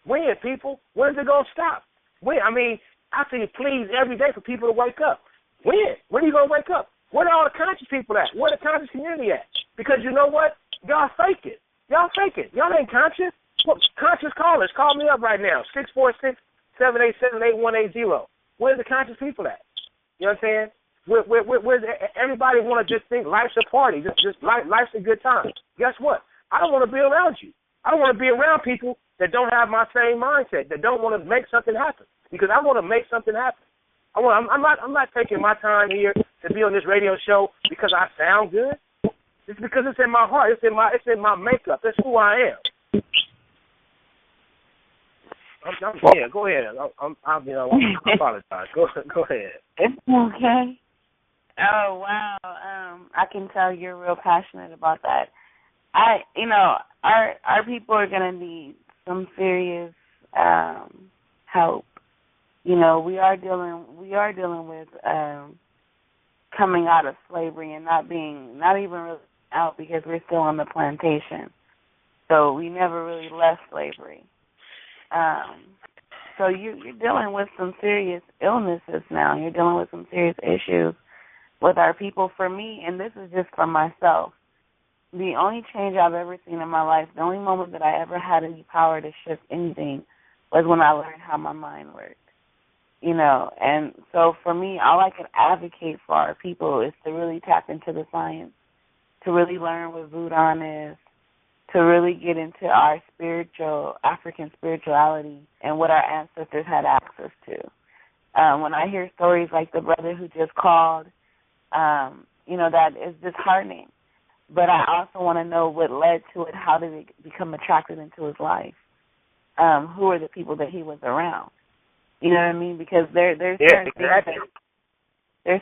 When, people? When is it going to stop? When? I mean, I see pleas every day for people to wake up. When? When are you going to wake up? Where are all the conscious people at? Where the conscious community at? Because you know what? Y'all fake it. Y'all fake it. Y'all ain't conscious. Well, conscious callers, call me up right now, 787-8180. Where's the conscious people at? You know what I'm saying? Where's everybody want to just think life's a party, just life's a good time. Guess what? I don't want to be around you. I don't want to be around people that don't have my same mindset, that don't want to make something happen. Because I want to make something happen. I'm not taking my time here to be on this radio show because I sound good. It's because it's in my heart. It's in my makeup. That's who I am. Yeah, go ahead. I apologize. Go ahead. It's okay. Oh wow. I can tell you're real passionate about that. Our people are gonna need some serious help. We are dealing with coming out of slavery and not even really out because we're still on the plantation. So we never really left slavery. So you're dealing with some serious illnesses now. You're dealing with some serious issues with our people. For me, and this is just for myself, the only change I've ever seen in my life, the only moment that I ever had any power to shift anything was when I learned how my mind worked. And so for me, all I can advocate for our people is to really tap into the science, to really learn what Voodoo is, to really get into our African spirituality and what our ancestors had access to. When I hear stories like the brother who just called, that is disheartening. But I also want to know what led to it. How did it become attracted into his life? Who are the people that he was around? You know what I mean? Because there's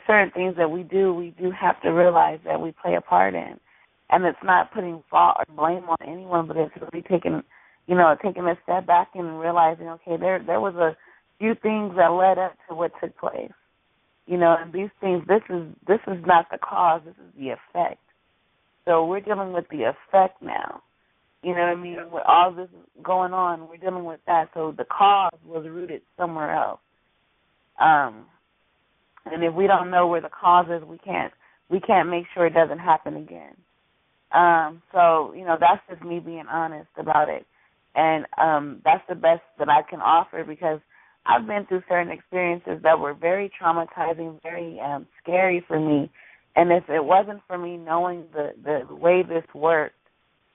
certain things that we do have to realize that we play a part in. And it's not putting fault or blame on anyone, but it's really taking a step back and realizing, okay, there was a few things that led up to what took place. And these things, this is not the cause, this is the effect. So we're dealing with the effect now. You know what I mean? With all this going on, we're dealing with that. So the cause was rooted somewhere else. And if we don't know where the cause is, we can't make sure it doesn't happen again. So that's just me being honest about it. And that's the best that I can offer because I've been through certain experiences that were very traumatizing, very scary for me. And if it wasn't for me knowing the way this worked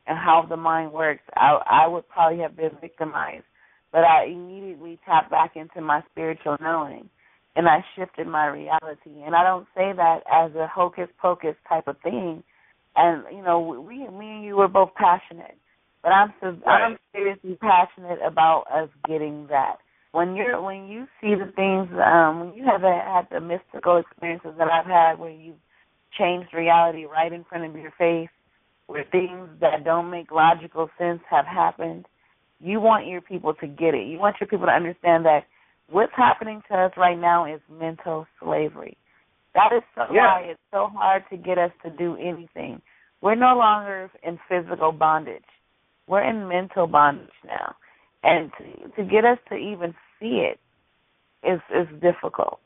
and how the mind works, I would probably have been victimized. But I immediately tapped back into my spiritual knowing, and I shifted my reality. And I don't say that as a hocus-pocus type of thing. And, me and you were both passionate. But I'm seriously passionate about us getting that. When you see the things, when you have had the mystical experiences that I've had where you've changed reality right in front of your face, where things that don't make logical sense have happened, you want your people to get it. You want your people to understand that what's happening to us right now is mental slavery. That is why it's so hard to get us to do anything. We're no longer in physical bondage. We're in mental bondage now. And to get us to even see it is difficult,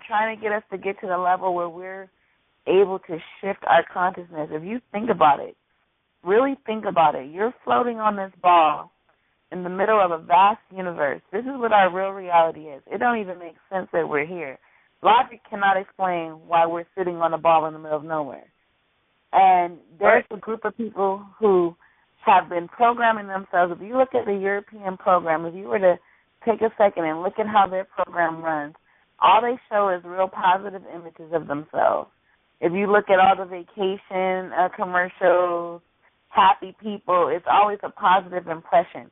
Trying to get us to get to the level where we're able to shift our consciousness. If you think about it, really think about it. You're floating on this ball in the middle of a vast universe. This is what our real reality is. It don't even make sense that we're here. Logic cannot explain why we're sitting on a ball in the middle of nowhere. And there's a group of people who have been programming themselves. If you look at the European program, if you were to take a second and look at how their program runs, all they show is real positive images of themselves. If you look at all the vacation commercials, happy people, it's always a positive impression.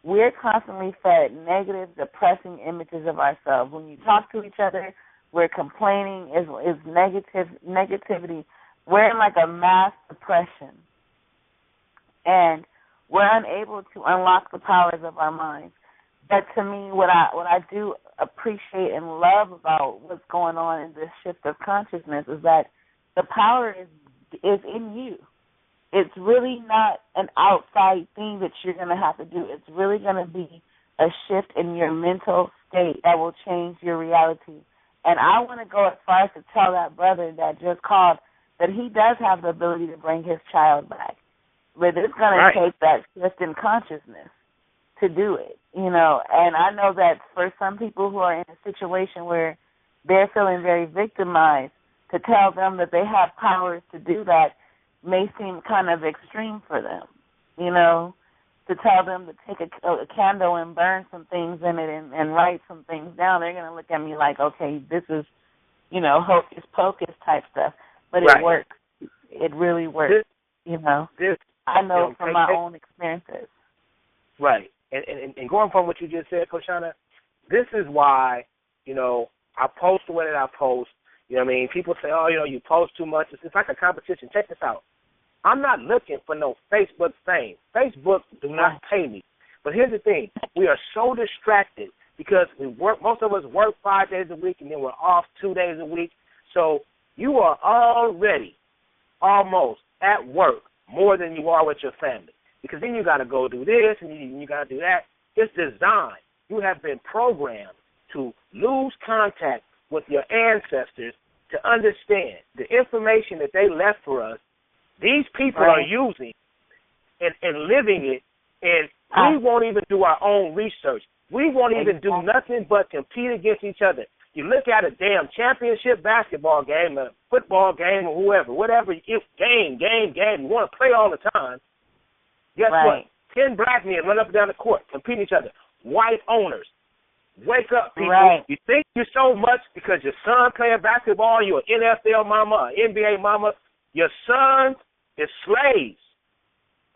We're constantly fed negative, depressing images of ourselves. When you talk to each other, we're complaining, is negativity. We're in like a mass depression. And we're unable to unlock the powers of our minds. But to me, what I do appreciate and love about what's going on in this shift of consciousness is that the power is in you. It's really not an outside thing that you're going to have to do. It's really going to be a shift in your mental state that will change your reality. And I want to go as far as to tell that brother that just called that he does have the ability to bring his child back. But it's going to take that shift in consciousness to do it, And I know that for some people who are in a situation where they're feeling very victimized, to tell them that they have powers to do that may seem kind of extreme for them, To tell them to take a candle and burn some things in it and write some things down, they're going to look at me like, okay, this is, hocus pocus type stuff. But right. It works. It really works, I know from my own experiences. Right. And going from what you just said, Koshana, this is why, I post the way that I post. People say, oh, you post too much. It's like a competition. Check this out. I'm not looking for no Facebook fame. Facebook do not pay me. But here's the thing. We are so distracted because most of us work 5 days a week and then we're off 2 days a week. So you are already almost at work more than you are with your family. Because then you got to go do this and you got to do that. It's designed. You have been programmed to lose contact with your ancestors to understand the information that they left for us. These people are using and living it, and we won't even do our own research. We won't even do nothing but compete against each other. You look at a damn championship basketball game, a football game, or whatever, game, you want to play all the time. Guess what? 10 black men run up and down the court, compete each other. White owners. Wake up, people. Right. You think you're so much because your son playing basketball, you're an NFL mama, an NBA mama. Your son is slaves.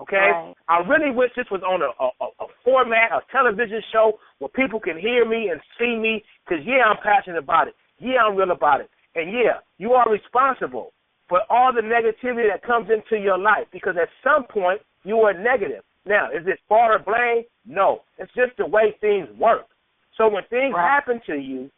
Okay? Right. I really wish this was on a format, a television show where people can hear me and see me because, I'm passionate about it. I'm real about it. And, you are responsible for all the negativity that comes into your life because at some point you are negative. Now, is it fault or blame? No. It's just the way things work. So when things happen to you,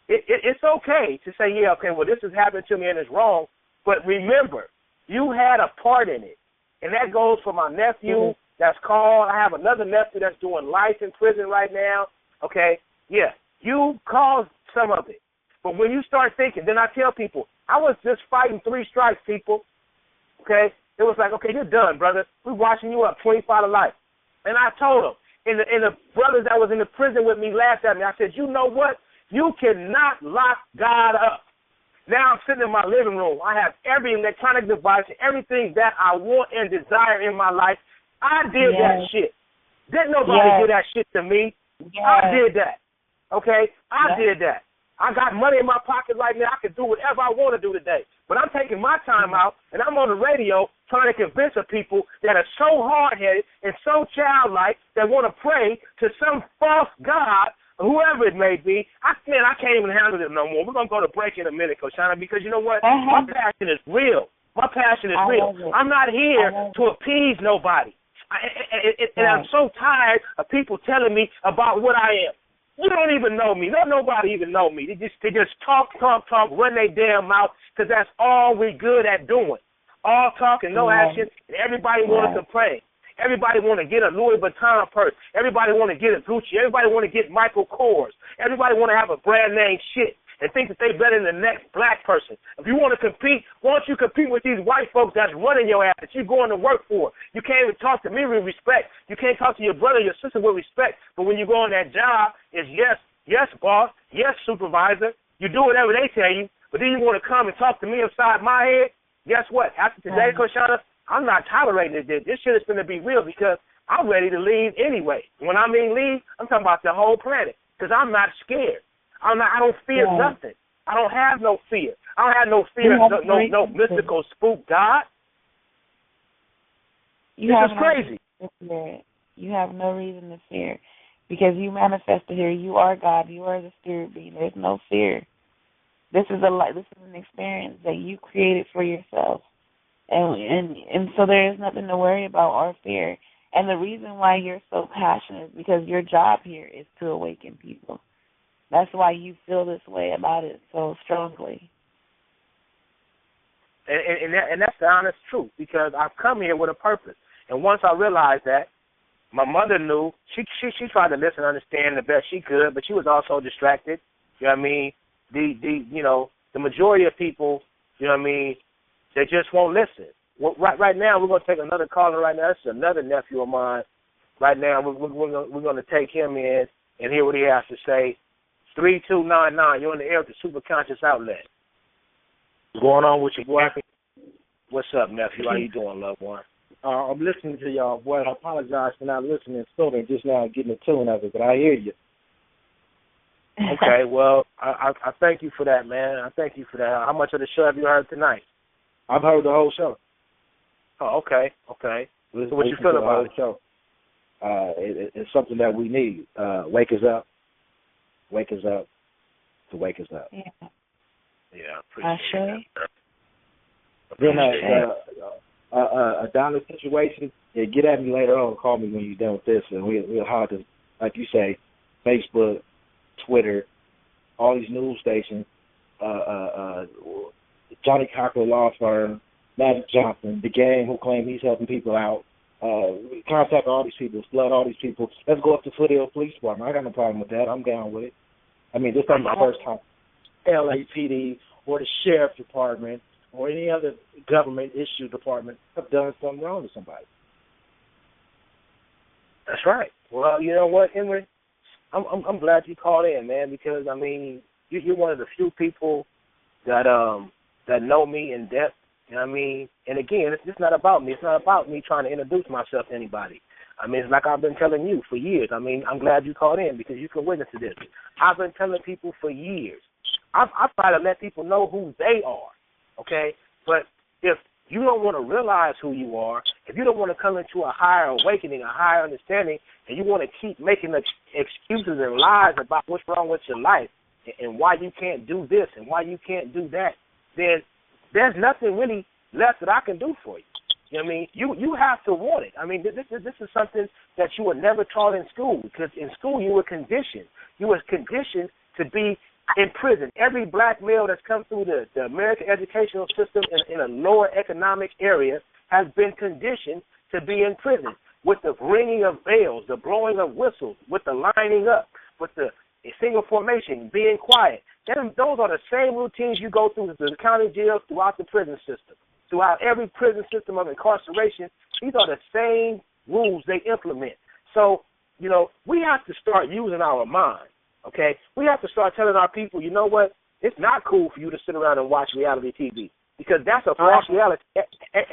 it's okay to say, this has happened to me and it's wrong. But remember, you had a part in it. And that goes for my nephew that's called. I have another nephew that's doing life in prison right now. Okay? Yeah, you caused some of it. But when you start thinking, then I tell people, I was just fighting 3 strikes, people. Okay? It was like, okay, you're done, brother. We're watching you up, 25 to life. And I told him, and the brothers that was in the prison with me laughed at me. I said, you know what? You cannot lock God up. Now I'm sitting in my living room. I have every electronic device, everything that I want and desire in my life. I did that shit. Didn't nobody do that shit to me. I did that. Okay? I did that. I got money in my pocket right now. I can do whatever I want to do today. But I'm taking my time out, and I'm on the radio trying to convince the people that are so hard-headed and so childlike that want to pray to some false god, whoever it may be. I can't even handle it no more. We're going to go to break in a minute, Koshana, because you know what? My passion is real. My passion is real. I'm not here to appease nobody. And I'm so tired of people telling me about what I am. You don't even know me. Nobody even know me. They just talk, run their damn mouth, because that's all we good at doing. All talk and no action, and everybody want to complain. Everybody want to get a Louis Vuitton purse. Everybody want to get a Gucci. Everybody want to get Michael Kors. Everybody want to have a brand name shit and think that they better than the next black person. If you want to compete, why don't you compete with these white folks that's running your ass, that you're going to work for? You can't even talk to me with respect. You can't talk to your brother, your sister with respect. But when you go on that job, it's yes, boss, yes, supervisor. You do whatever they tell you, but then you want to come and talk to me upside my head? Guess what? After today, Koshana, I'm not tolerating this. This shit is going to be real because I'm ready to leave anyway. When I mean leave, I'm talking about the whole planet because I'm not scared. I don't fear nothing. I don't have no fear. I don't have no fear of no mystical spook God. This is crazy. You have no reason to fear because you manifested here. You are God. You are the spirit being. There's no fear. This is an experience that you created for yourself. And so there is nothing to worry about or fear. And the reason why you're so passionate is because your job here is to awaken people. That's why you feel this way about it so strongly. And that's the honest truth, because I've come here with a purpose. And once I realized that, my mother knew. She tried to listen and understand the best she could, but she was also distracted. You know what I mean? The majority of people, you know what I mean, they just won't listen. Well, right now, we're going to take another caller right now. This is another nephew of mine right now. We're going to take him in and hear what he has to say. 3299, you're on the air with the Super Conscious Outlet. What's going on with you, boy? What's up, nephew? How you doing, loved one? I'm listening to y'all, boy. I apologize for not listening sooner, just now getting the tune of it, but I hear you. Okay, well, I thank you for that, man. I thank you for that. How much of the show have you heard tonight? I've heard the whole show. Oh, okay. So what you feel about it? Show. It's something that we need. Wake us up to wake us up. Yeah, appreciate that. Then a dollar situation, get at me later on. Call me when you're done with this, and we'll have to, like you say, Facebook, Twitter, all these news stations, Johnny Cochran Law Firm, Magic Johnson, the gang who claim he's helping people out. Contact all these people, flood all these people. Let's go up to Foothill Police Department. I got no problem with that. I'm down with it. I mean, this ain't the first time LAPD or the Sheriff's Department or any other government-issue department have done something wrong to somebody. That's right. Well, you know what, Henry? I'm glad you called in, man, because, I mean, you're one of the few people that know me in depth. You know what I mean? And, again, it's not about me. It's not about me trying to introduce myself to anybody. I mean, it's like I've been telling you for years. I mean, I'm glad you called in because you can witness to this. I've been telling people for years. I try to let people know who they are, okay? But if you don't want to realize who you are, if you don't want to come into a higher awakening, a higher understanding, and you want to keep making excuses and lies about what's wrong with your life and why you can't do this and why you can't do that, then there's nothing really left that I can do for you. You know what I mean? You have to want it. I mean, this is something that you were never taught in school, because in school you were conditioned. You were conditioned to be in prison. Every black male that's come through the American educational system in a lower economic area has been conditioned to be in prison with the ringing of bells, the blowing of whistles, with the lining up, with the single formation, being quiet. Those are the same routines you go through the county jails, throughout the prison system, throughout every prison system of incarceration. These are the same rules they implement. So, you know, we have to start using our mind, okay? We have to start telling our people, you know what, it's not cool for you to sit around and watch reality TV, because that's a false reality.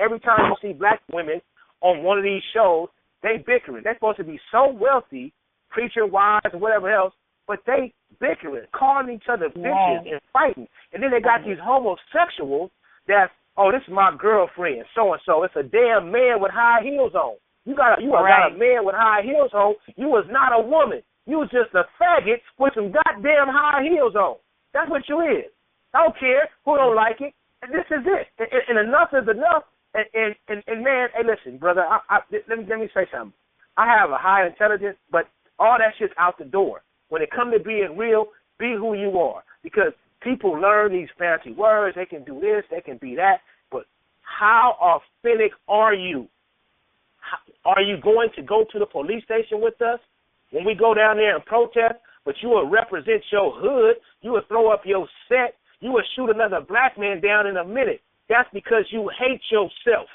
Every time you see black women on one of these shows, they bickering. They're supposed to be so wealthy, preacher-wise and whatever else, but they bickering, calling each other bitches and fighting. And then they got these homosexuals that's, oh, this is my girlfriend, so-and-so. It's a damn man with high heels on. You got a man with high heels on. You was not a woman. You was just a faggot with some goddamn high heels on. That's what you is. I don't care who don't like it. And this is it. And enough is enough. And man, hey, listen, brother, let me say something. I have a high intelligence, but all that shit's out the door. When it comes to being real, be who you are. Because people learn these fancy words. They can do this. They can be that. But how authentic are you? Are you going to go to the police station with us when we go down there and protest? But you will represent your hood. You will throw up your set. You will shoot another black man down in a minute. That's because you hate yourself.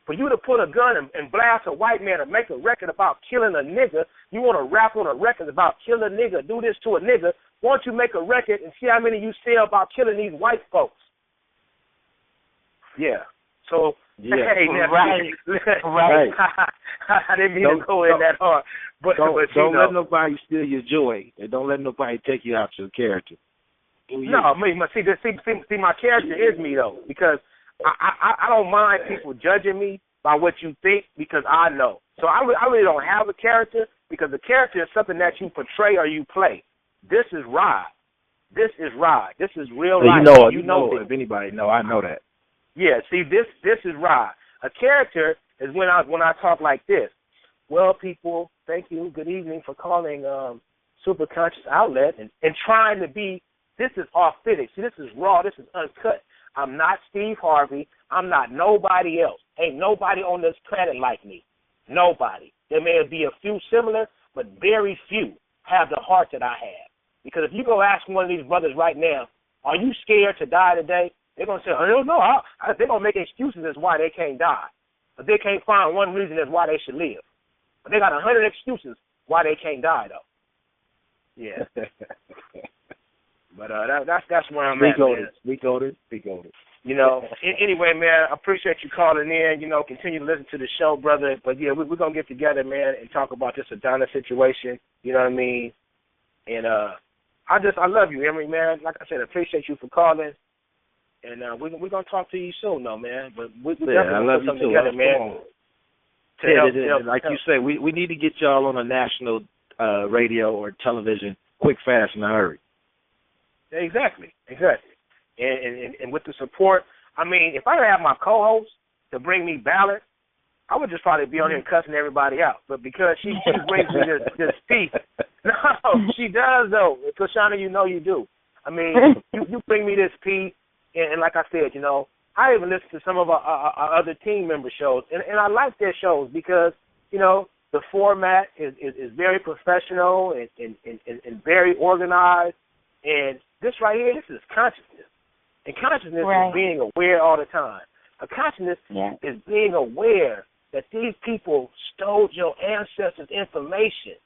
For you to put a gun and blast a white man or make a record about killing a nigga, you want to rap on a record about killing a nigga, do this to a nigga, why don't you make a record and see how many you sell about killing these white folks? Yeah. So, hey, right. I didn't mean to go in that hard. But don't let nobody steal your joy. And don't let nobody take you out your character. No, see, my character is me, though, because I don't mind people judging me by what you think, because I know. So I really don't have a character, because the character is something that you portray or you play. This is Rod. This is Rod. This is real life. You know if anybody know, I know that. Yeah, see, this is Rod. A character is when I talk like this. Well, people, thank you. Good evening for calling Super Conscious Outlet and trying to be. This is authentic. See, this is raw. This is uncut. I'm not Steve Harvey. I'm not nobody else. Ain't nobody on this planet like me. Nobody. There may be a few similar, but very few have the heart that I have. Because if you go ask one of these brothers right now, are you scared to die today? They're going to say, hell no. They're going to make excuses as why they can't die. But they can't find one reason as why they should live. But they got 100 excuses why they can't die, though. Yeah. But that's where I'm at, man. Speak on it. You know, anyway, man, I appreciate you calling in. You know, continue to listen to the show, brother. But, yeah, we're going to get together, man, and talk about this Adonis situation. You know what I mean? And I love you, Emery, man. Like I said, I appreciate you for calling. And we're going to talk to you soon, though, man. But we definitely I love put something you too. together, man. Like you say, we need to get y'all on a national radio or television quick, fast, in a hurry. Exactly. And with the support, I mean, if I didn't have my co-host to bring me balance, I would just probably be on here cussing everybody out. But because she brings me this peace, no, she does though. Kashana, you know you do. I mean, you bring me this peace, and like I said, you know, I even listen to some of our other team member shows, and I like their shows because, you know, the format is very professional and very organized, and this right here, this is consciousness. And consciousness is being aware all the time. A consciousness is being aware that these people stole your ancestors' information.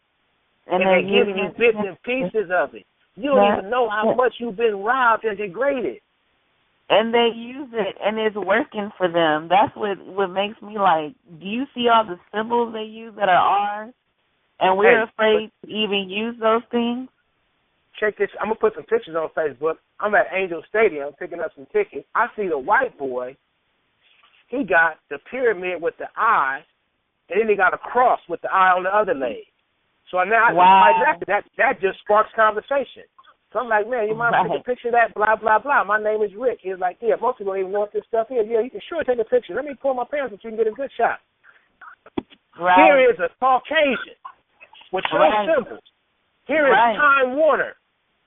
And they're giving you bits and pieces of it. You don't even know how much you've been robbed and degraded. And they use it, and it's working for them. That's what makes me like, do you see all the symbols they use that are ours? And we're afraid to even use those things? Check this. I'm going to put some pictures on Facebook. I'm at Angel Stadium picking up some tickets. I see the white boy. He got the pyramid with the eye, and then he got a cross with the eye on the other leg. So now that just sparks conversation. So I'm like, man, you mind taking a picture of that? Blah, blah, blah. My name is Rick. He was like, yeah, most people don't even know what this stuff is. Yeah, you can sure take a picture. Let me pull my pants so you can get a good shot. Right. Here is a Caucasian with your symbols. Here is Time Warner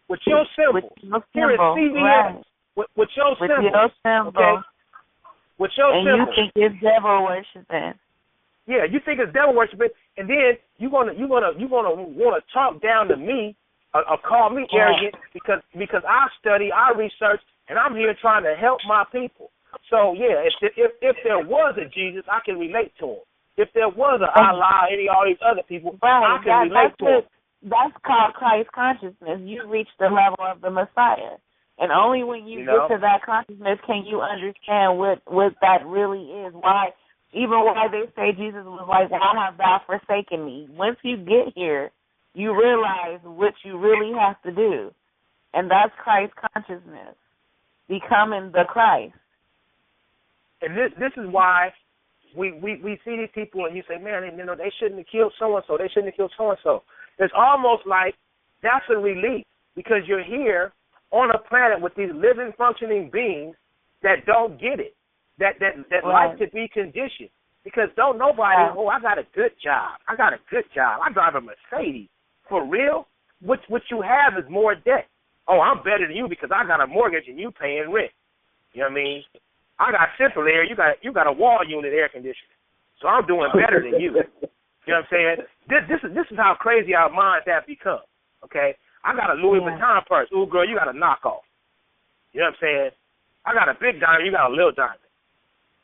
with your symbol. Here is CBS with your symbol. Okay? With your symbol. And you think it's devil worshiping. Yeah, you think it's devil worshiping, and then you're gonna want to talk down to me or call me arrogant because I study, I research, and I'm here trying to help my people. So yeah, if there was a Jesus, I can relate to him. If there was an Allah, all these other people, I can relate to him. That's called Christ consciousness. You reach the level of the Messiah. And only when you get to that consciousness can you understand what that really is. Why they say Jesus was like, why have thou forsaken me? Once you get here, you realize what you really have to do. And that's Christ consciousness, becoming the Christ. And this is why we see these people and you say, man, you know, they shouldn't have killed so-and-so. They shouldn't have killed so-and-so. It's almost like that's a relief because you're here on a planet with these living, functioning beings that don't get it, that like to be conditioned. Because don't nobody, I got a good job. I drive a Mercedes. For real? What you have is more debt. Oh, I'm better than you because I got a mortgage and you paying rent. You know what I mean? I got central air. You got a wall unit air conditioning. So I'm doing better than you. You know what I'm saying? This is how crazy our minds have become. Okay? I got a Louis Vuitton purse. Ooh, girl, you got a knockoff. You know what I'm saying? I got a big diamond. You got a little diamond.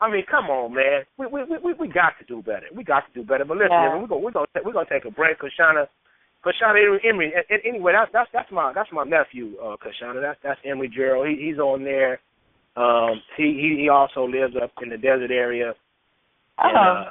I mean, come on, man. We got to do better. We got to do better. But listen, we're gonna take a break. Kashana Emery. Anyway, that's my nephew, Kashana. That's Emery Gerald. He's on there. He also lives up in the desert area. And,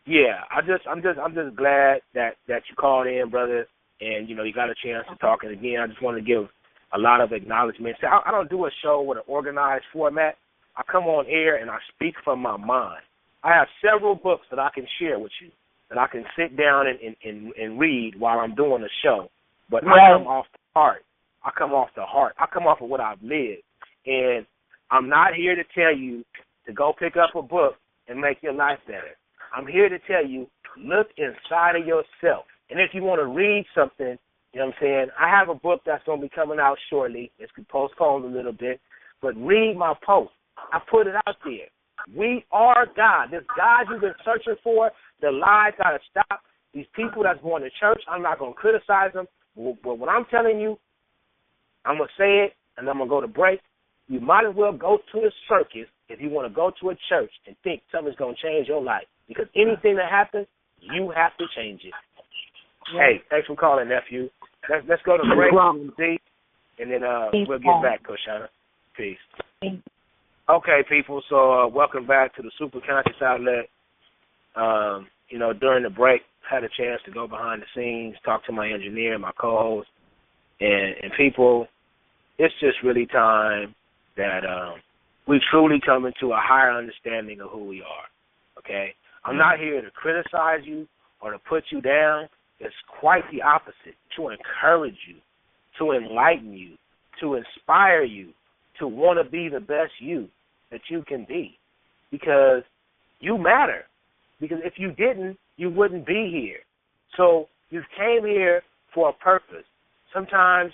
I'm just glad that you called in, brother, and you know you got a chance to talk. And again, I just want to give a lot of acknowledgement. See, I don't do a show with an organized format. I come on air and I speak from my mind. I have several books that I can share with you that I can sit down and read while I'm doing a show. But I come off the heart. I come off of what I've lived. And I'm not here to tell you to go pick up a book and make your life better. I'm here to tell you, look inside of yourself. And if you want to read something, you know what I'm saying, I have a book that's going to be coming out shortly. It's postponed a little bit. But read my post. I put it out there. We are God. This God you've been searching for, the lies got to stop. These people that's going to church, I'm not going to criticize them. But what I'm telling you, I'm going to say it, and I'm going to go to break. You might as well go to a circus if you want to go to a church and think something's going to change your life. Because anything that happens You have to change it. Hey, thanks for calling, nephew. Let's go to break, D, and then we'll get back, Koshana. Peace. Okay, people, so welcome back to the Super Conscious Outlet. During the break, had a chance to go behind the scenes, talk to my engineer, my co-host, and people, it's just really time that we truly come into a higher understanding of who we are, okay? I'm not here to criticize you or to put you down. It's quite the opposite, to encourage you, to enlighten you, to inspire you, to want to be the best you that you can be, because you matter. Because if you didn't, you wouldn't be here. So you came here for a purpose. Sometimes,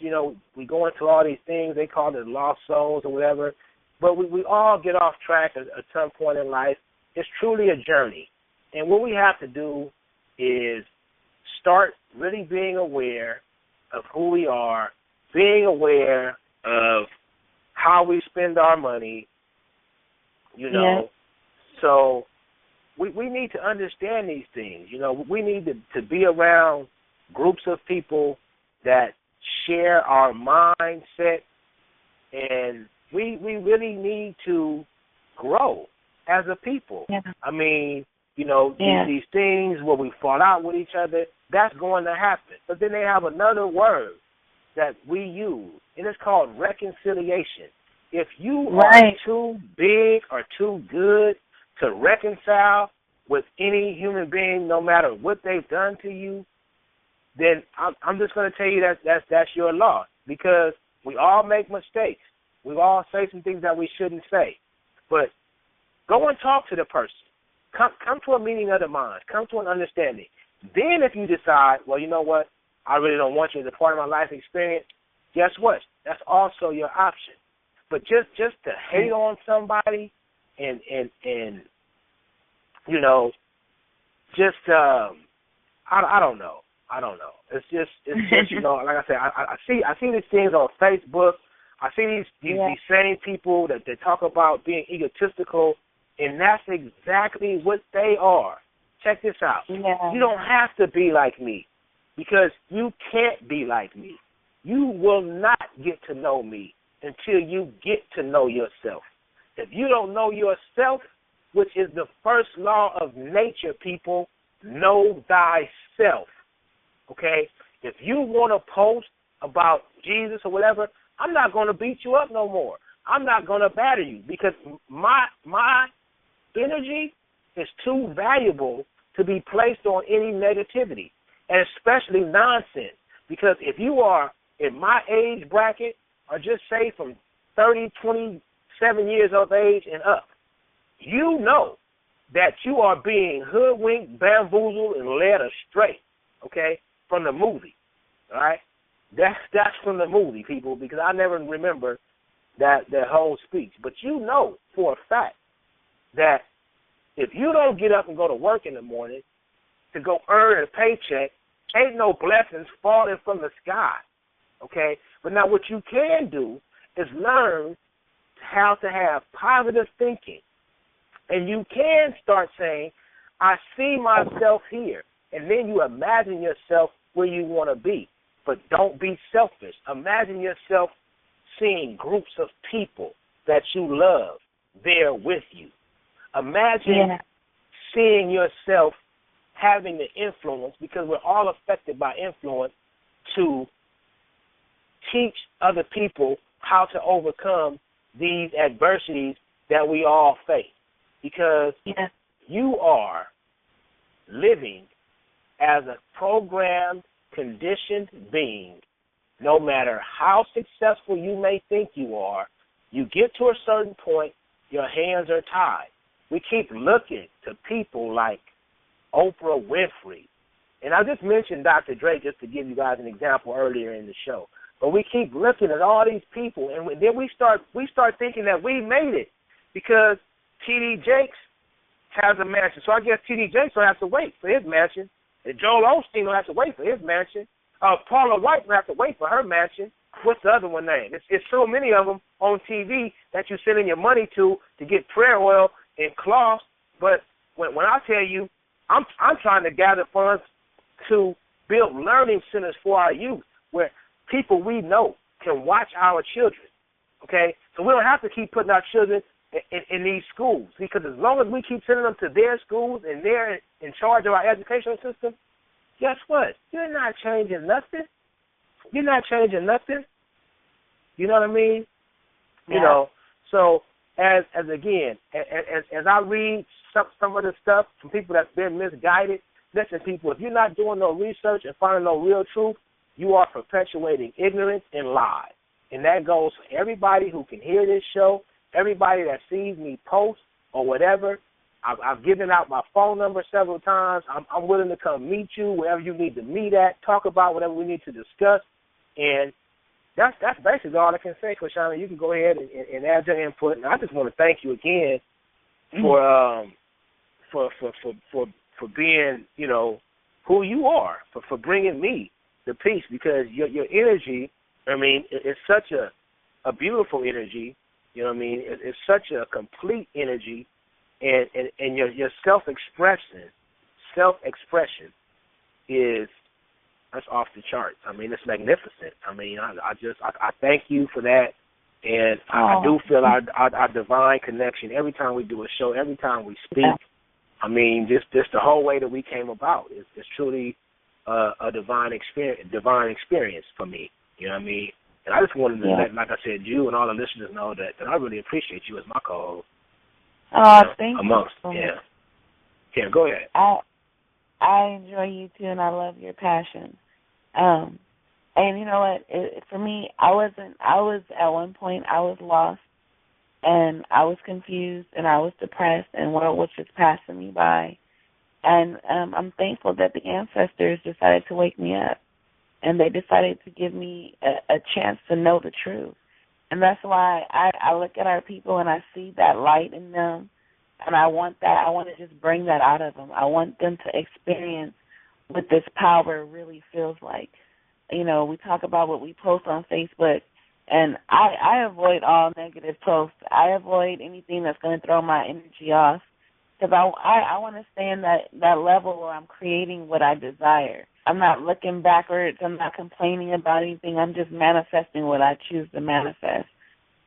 we go into all these things, they call it lost souls or whatever, but we all get off track at some point in life. It's truly a journey. And what we have to do is start really being aware of who we are, being aware of how we spend our money, So we need to understand these things. We need to be around groups of people that share our mindset, and we really need to grow as a people. Yeah. I mean, these things where we fall out with each other, that's going to happen. But then they have another word that we use, and it's called reconciliation. If you are too big or too good to reconcile with any human being, no matter what they've done to you, then I'm just going to tell you that's your loss, because we all make mistakes. We all say some things that we shouldn't say. But go and talk to the person. Come to a meeting of the minds. Come to an understanding. Then if you decide, well, you know what, I really don't want you as a part of my life experience, guess what? That's also your option. But just to hate on somebody and I don't know. It's just like I said, I see these things on Facebook. I see these same people that they talk about being egotistical, and that's exactly what they are. Check this out. Yeah. You don't have to be like me, because you can't be like me. You will not get to know me until you get to know yourself. If you don't know yourself, which is the first law of nature, people, know thyself. Okay? If you want to post about Jesus or whatever, I'm not going to beat you up no more. I'm not going to batter you, because my energy is too valuable to be placed on any negativity, and especially nonsense. Because if you are in my age bracket, or just say from 30, 27 years of age and up, you know that you are being hoodwinked, bamboozled, and led astray, okay, from the movie, all right? That's from the movie, people, because I never remember that whole speech. But you know for a fact that if you don't get up and go to work in the morning to go earn a paycheck, ain't no blessings falling from the sky, okay? But now what you can do is learn how to have positive thinking. And you can start saying, I see myself here. And then you imagine yourself where you want to be. But don't be selfish. Imagine yourself seeing groups of people that you love there with you. Imagine seeing yourself having the influence, because we're all affected by influence, to teach other people how to overcome these adversities that we all face. Because you are living as a programmed, conditioned being. No matter how successful you may think you are, you get to a certain point, your hands are tied. We keep looking to people like Oprah Winfrey. And I just mentioned Dr. Dre just to give you guys an example earlier in the show. But we keep looking at all these people, and then we start thinking that we made it, because T.D. Jakes has a mansion. So I guess T.D. Jakes will have to wait for his mansion. And Joel Osteen will have to wait for his mansion. Paula White will have to wait for her mansion. What's the other one name? It's so many of them on TV that you send in your money to get prayer oil and cloths. But when I tell you I'm trying to gather funds to build learning centers for our youth where people we know can watch our children, okay? So we don't have to keep putting our children in these schools, because as long as we keep sending them to their schools and they're in charge of our educational system, guess what? You're not changing nothing. You're not changing nothing. You know what I mean? Yeah. You know, so as I read some of the stuff from people that's been misguided, listen, people, if you're not doing no research and finding no real truth, you are perpetuating ignorance and lies. And that goes for everybody who can hear this show, everybody that sees me post or whatever. I've given out my phone number several times. I'm willing to come meet you wherever you need to meet at, talk about whatever we need to discuss. And that's basically all I can say, Krishana. You can go ahead and add your input. And I just want to thank you again for being, you know, who you are, for bringing me the peace, because your energy, I mean, it's such a beautiful energy. You know what I mean? It's such a complete energy, and your self-expression is, that's off the charts. I mean, it's magnificent. I mean, I thank you for that, and I do feel our divine connection every time we do a show, every time we speak. I mean, just the whole way that we came about is truly a divine experience for me. You know what I mean? And I just wanted to let, like I said, you and all the listeners know that I really appreciate you as my co-host. Thank amongst, you. Yeah. Yeah, go ahead. I enjoy you too, and I love your passion. And you know what? For me, I was at one point I was lost, and I was confused, and I was depressed, and world was just passing me by. And I'm thankful that the ancestors decided to wake me up, and they decided to give me a chance to know the truth. And that's why I look at our people and I see that light in them, and I want that. I want to just bring that out of them. I want them to experience what this power really feels like. You know, we talk about what we post on Facebook, and I avoid all negative posts. I avoid anything that's going to throw my energy off, because I want to stay in that level where I'm creating what I desire. I'm not looking backwards. I'm not complaining about anything. I'm just manifesting what I choose to manifest.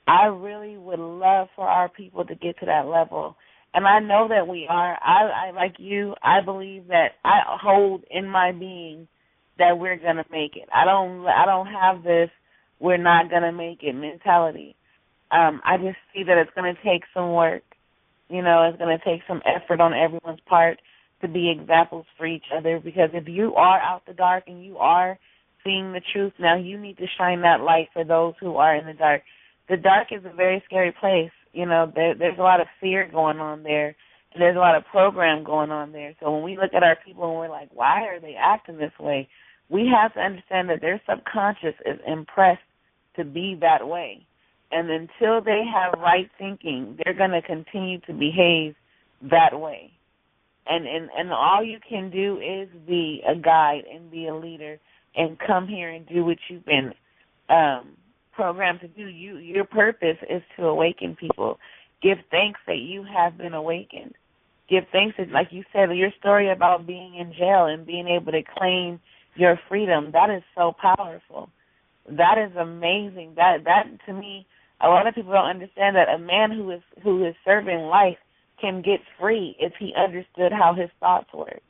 I really would love for our people to get to that level. And I know that we are. I like you, I believe that I hold in my being that we're going to make it. I don't have this we're not going to make it mentality. I just see that it's going to take some work. You know, it's going to take some effort on everyone's part to be examples for each other, because if you are out the dark and you are seeing the truth, now you need to shine that light for those who are in the dark. The dark is a very scary place. You know, there's a lot of fear going on there, and there's a lot of program going on there. So when we look at our people and we're like, why are they acting this way, we have to understand that their subconscious is impressed to be that way. And until they have right thinking, they're going to continue to behave that way. And all you can do is be a guide and be a leader and come here and do what you've been programmed to do. Your purpose is to awaken people. Give thanks that you have been awakened. Give thanks that, like you said, your story about being in jail and being able to claim your freedom, that is so powerful. That is amazing. That to me, a lot of people don't understand that a man who is serving life can get free if he understood how his thoughts work.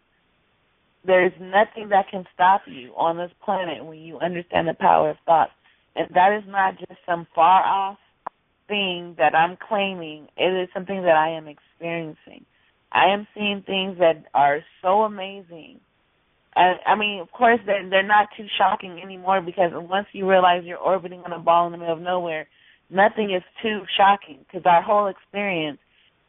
There's nothing that can stop you on this planet when you understand the power of thoughts. And that is not just some far-off thing that I'm claiming. It is something that I am experiencing. I am seeing things that are so amazing. I mean, of course, they're not too shocking anymore, because once you realize you're orbiting on a ball in the middle of nowhere, nothing is too shocking, because our whole experience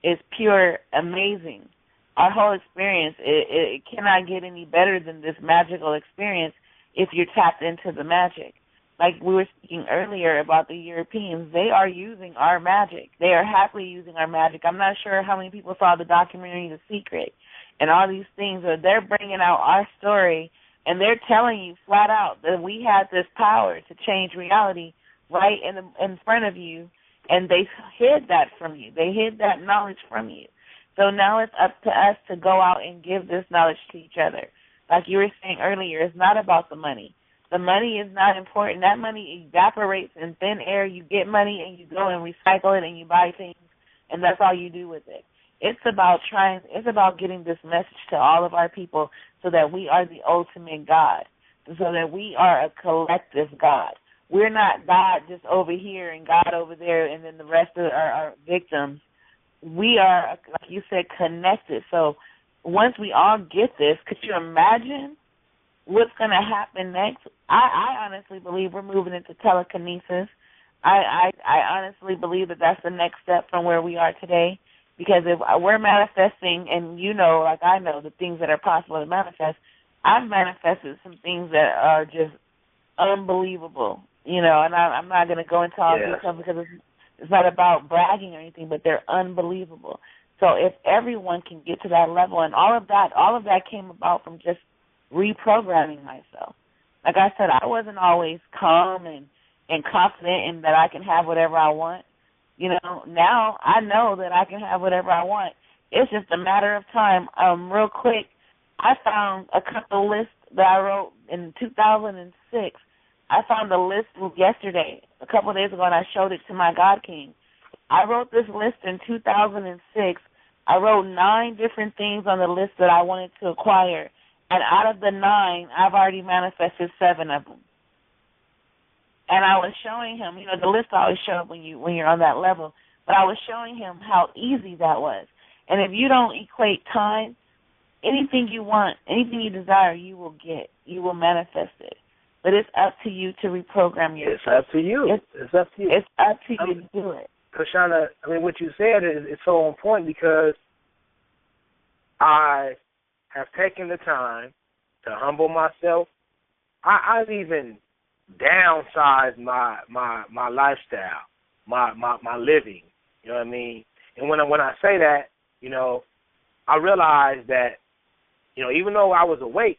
is pure amazing. Our whole experience, it cannot get any better than this magical experience if you're tapped into the magic. Like we were speaking earlier about the Europeans, they are using our magic. They are happily using our magic. I'm not sure how many people saw the documentary The Secret and all these things, but they're bringing out our story, and they're telling you flat out that we had this power to change reality right in front of you, and they hid that from you. They hid that knowledge from you. So now it's up to us to go out and give this knowledge to each other. Like you were saying earlier, it's not about the money. The money is not important. That money evaporates in thin air. You get money and you go and recycle it and you buy things, and that's all you do with it. It's about getting this message to all of our people so that we are the ultimate God, so that we are a collective God. We're not God just over here and God over there and then the rest of our victims. We are, like you said, connected. So once we all get this, could you imagine what's going to happen next? I honestly believe we're moving into telekinesis. I honestly believe that that's the next step from where we are today, because if we're manifesting, and you know, like I know, the things that are possible to manifest, I've manifested some things that are just unbelievable, you know, and I'm not going to go into all detail because it's not about bragging or anything, but they're unbelievable. So if everyone can get to that level, and all of that came about from just reprogramming myself. Like I said, I wasn't always calm and confident in that I can have whatever I want. You know, now I know that I can have whatever I want. It's just a matter of time. Real quick, I found a couple lists that I wrote in 2006. I found a list yesterday, a couple of days ago, and I showed it to my God King. I wrote this list in 2006. I wrote 9 different things on the list that I wanted to acquire. And out of the 9, I've already manifested 7 of them. And I was showing him, you know, the list always shows up when you're on that level, but I was showing him how easy that was. And if you don't equate time, anything you want, anything you desire, you will get. You will manifest it. But it's up to you to reprogram yourself. It's up to you. It's up to you. It's up to you to do it. Kashana, I mean, what you said is so important, because I have taken the time to humble myself. I've even downsized my lifestyle, my living. You know what I mean? And when I say that, you know, I realized that, you know, even though I was awake,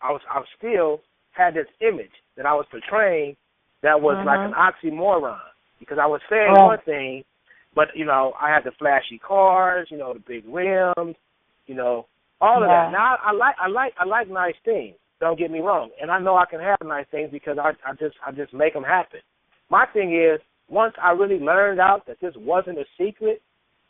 I still had this image that I was portraying that was like an oxymoron, because I was saying one thing, but, you know, I had the flashy cars, you know, the big rims, you know, all of that. Now I like nice things. Don't get me wrong, and I know I can have nice things because I just make them happen. My thing is, once I really learned out that this wasn't a secret,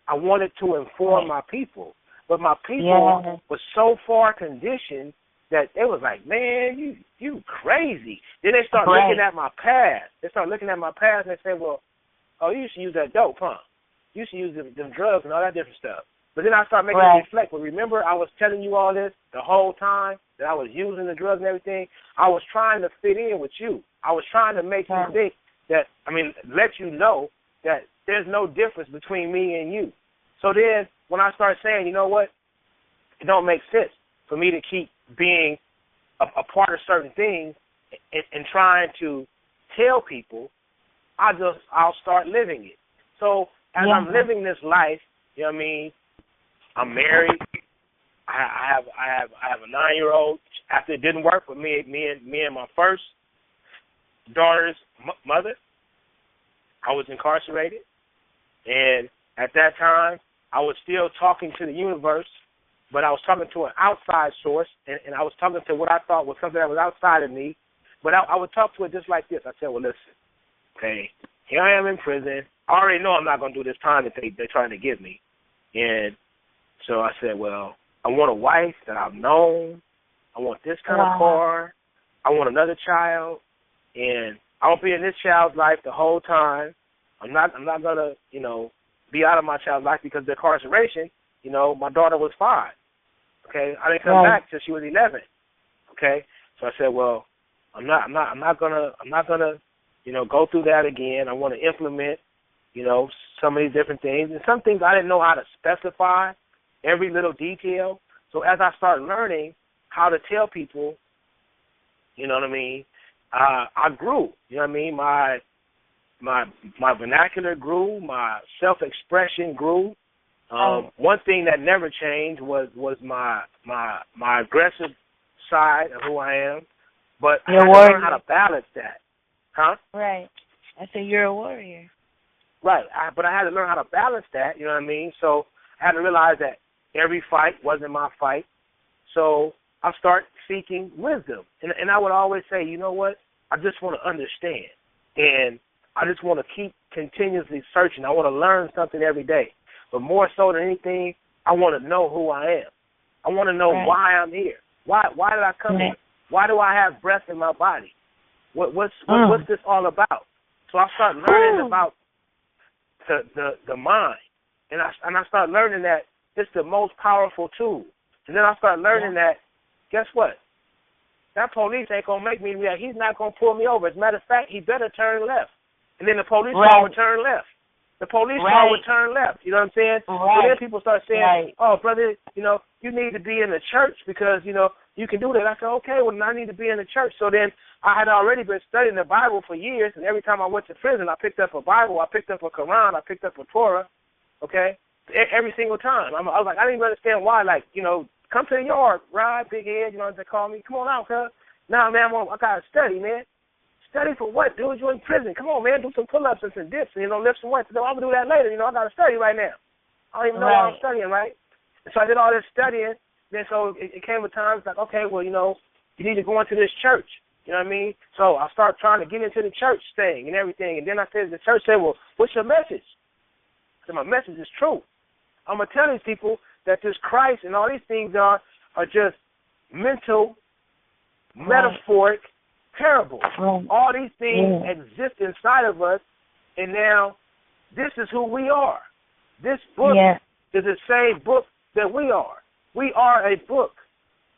I wanted to inform my people, but my people was so far conditioned that they was like, man, you crazy. Then they start looking at my past. They start looking at my past and they say, well, oh, you used to use that dope, huh? You used to use them drugs and all that different stuff. But then I started making them reflect. Well, remember, I was telling you all this the whole time, that I was using the drugs and everything. I was trying to fit in with you. I was trying to make you think that, let you know that there's no difference between me and you. So then when I started saying, you know what, it don't make sense for me to keep being a part of certain things and trying to tell people, I'll start living it. So as I'm living this life, you know what I mean, I'm married. I have a 9-year-old. After it didn't work with me and my first daughter's mother, I was incarcerated, and at that time I was still talking to the universe, but I was talking to an outside source, and I was talking to what I thought was something that was outside of me. But I would talk to it just like this. I said, well, listen, okay, here I am in prison. I already know I'm not going to do this time that they're trying to give me. And so I said, well, I want a wife that I've known. I want this kind of car. I want another child. And I won't be in this child's life the whole time. I'm not going to, you know, be out of my child's life because of the incarceration. You know, my daughter was 5. Okay, I didn't come back till she was 11. Okay, so I said, well, I'm not gonna, you know, go through that again. I want to implement, you know, some of these different things, and some things I didn't know how to specify every little detail. So as I started learning how to tell people, you know what I mean, I grew. You know what I mean, my vernacular grew, my self-expression grew. One thing that never changed was my aggressive side of who I am, but I had to learn how to balance that. Huh? Right. I said you're a warrior. Right, but I had to learn how to balance that, you know what I mean? So I had to realize that every fight wasn't my fight. So I start seeking wisdom. And I would always say, you know what? I just want to understand. And I just want to keep continuously searching. I want to learn something every day. But more so than anything, I want to know who I am. I want to know why I'm here. Why did I come here? Why do I have breath in my body? What's this all about? So I start learning about the mind. And I start learning that it's the most powerful tool. And then I start learning that, guess what? That police ain't going to make me react. He's not going to pull me over. As a matter of fact, he better turn left. And then the police car would turn left. The police car would turn left. You know what I'm saying? So then people start saying, oh, brother, you need to be in the church because, you can do that. I said, okay, well, I need to be in the church. So then I had already been studying the Bible for years, and every time I went to prison, I picked up a Bible, I picked up a Quran, I picked up a Torah, okay, every single time. I was like, I didn't even understand why, come to the yard, Rod, big head, they call me, come on out, cuz. Nah, man, I got to study, man. Study for what, dude? You're in prison. Come on, man, do some pull-ups and some dips, and, lift some weights. I'm going to do that later. I got to study right now. I don't even know what I'm studying, right? So I did all this studying. Then so it came a time, it's like, okay, well, you need to go into this church. You know what I mean? So I started trying to get into the church thing and everything. And then the church said, well, what's your message? I said, my message is true. I'm going to tell these people that this Christ and all these things are just mental, metaphoric parables. All these things exist inside of us, and now this is who we are. This book is the same book that we are. We are a book.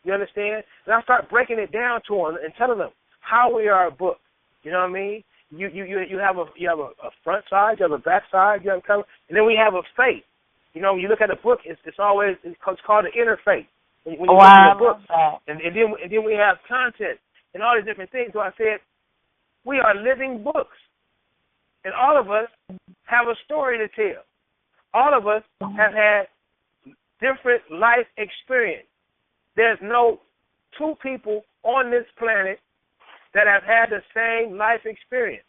You understand? And I start breaking it down to them and telling them how we are a book. You know what I mean? You have a front side, you have a back side, you have a cover, and then we have a faith. When you look at a book, it's called the inner faith. When you look at a book, and then we have content and all these different things. So I said, we are living books, and all of us have a story to tell. All of us have had different life experience. There's no two people on this planet that have had the same life experience,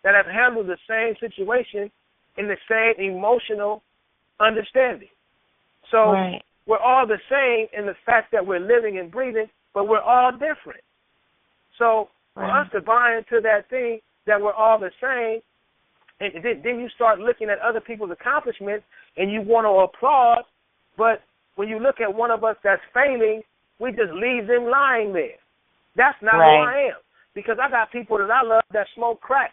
that have handled the same situation in the same emotional understanding. So we're all the same in the fact that we're living and breathing, but we're all different. So for us to buy into that thing that we're all the same, and then you start looking at other people's accomplishments and you want to applaud, but when you look at one of us that's failing, we just leave them lying there. That's not who I am, because I got people that I love that smoke crack,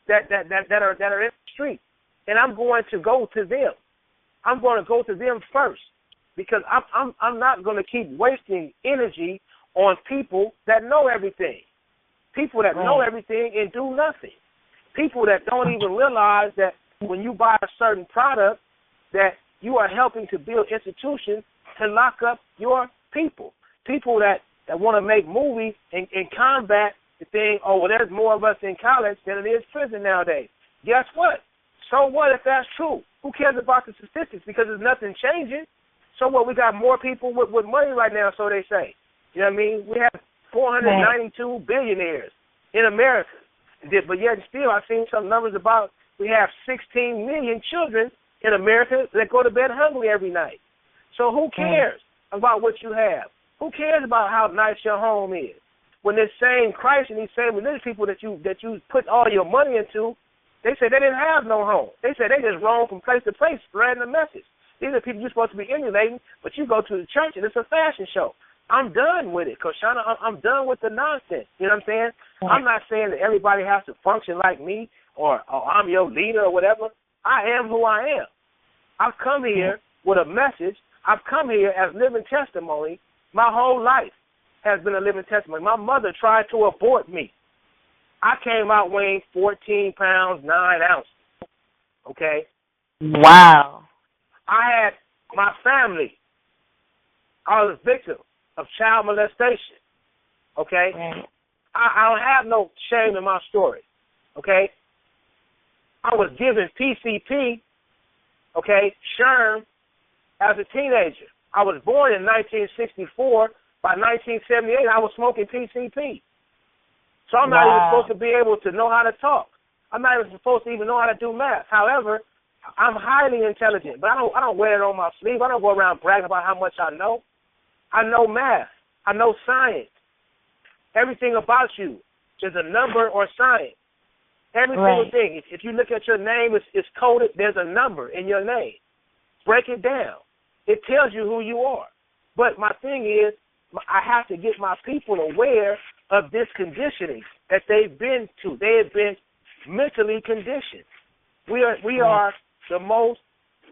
that are in the street, and I'm going to go to them. I'm going to go to them first, because I'm not going to keep wasting energy on people that know everything, people that know everything and do nothing, people that don't even realize that when you buy a certain product that you are helping to build institutions to lock up your people that want to make movies and combat the thing, oh, well, there's more of us in college than it is prison nowadays. Guess what? So what if that's true? Who cares about the statistics? Because there's nothing changing. So what? We got more people with money right now, so they say. You know what I mean? We have 492 billionaires in America. But yet still, I've seen some numbers about we have 16 million children in America that go to bed hungry every night. So who cares about what you have? Who cares about how nice your home is? When this same Christ and these same religious people that you put all your money into, they say they didn't have no home. They say they just roam from place to place spreading the message. These are people you're supposed to be emulating, but you go to the church and it's a fashion show. I'm done with it, Koshana. I'm done with the nonsense. You know what I'm saying? I'm not saying that everybody has to function like me or I'm your leader or whatever. I am who I am. I've come here with a message. I've come here as living testimony. My whole life has been a living testimony. My mother tried to abort me. I came out weighing 14 pounds, 9 ounces. Okay? Wow. I had my family. I was a victim of child molestation. Okay? I don't have no shame in my story. Okay? I was given PCP, okay, Sherm, as a teenager. I was born in 1964. By 1978, I was smoking PCP. So I'm not even supposed to be able to know how to talk. I'm not even supposed to even know how to do math. However, I'm highly intelligent, but I don't wear it on my sleeve. I don't go around bragging about how much I know. I know math. I know science. Everything about you is a number or science. Every single thing. If you look at your name, it's coded. There's a number in your name. Break it down. It tells you who you are. But my thing is, I have to get my people aware of this conditioning that they've been to. They have been mentally conditioned. We are the most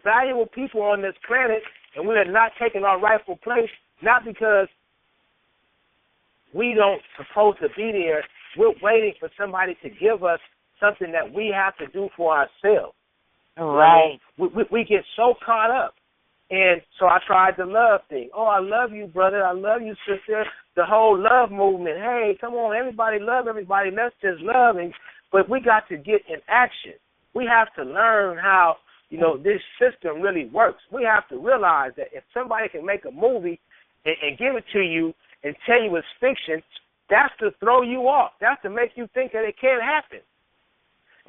valuable people on this planet, and we are not taking our rightful place, not because we don't supposed to be there. We're waiting for somebody to give us something that we have to do for ourselves. Right. We get so caught up. And so I tried the love thing. Oh, I love you, brother. I love you, sister. The whole love movement. Hey, come on, everybody love everybody. Let's just love. But we got to get in action. We have to learn how, this system really works. We have to realize that if somebody can make a movie and give it to you and tell you it's fiction, that's to throw you off. That's to make you think that it can't happen.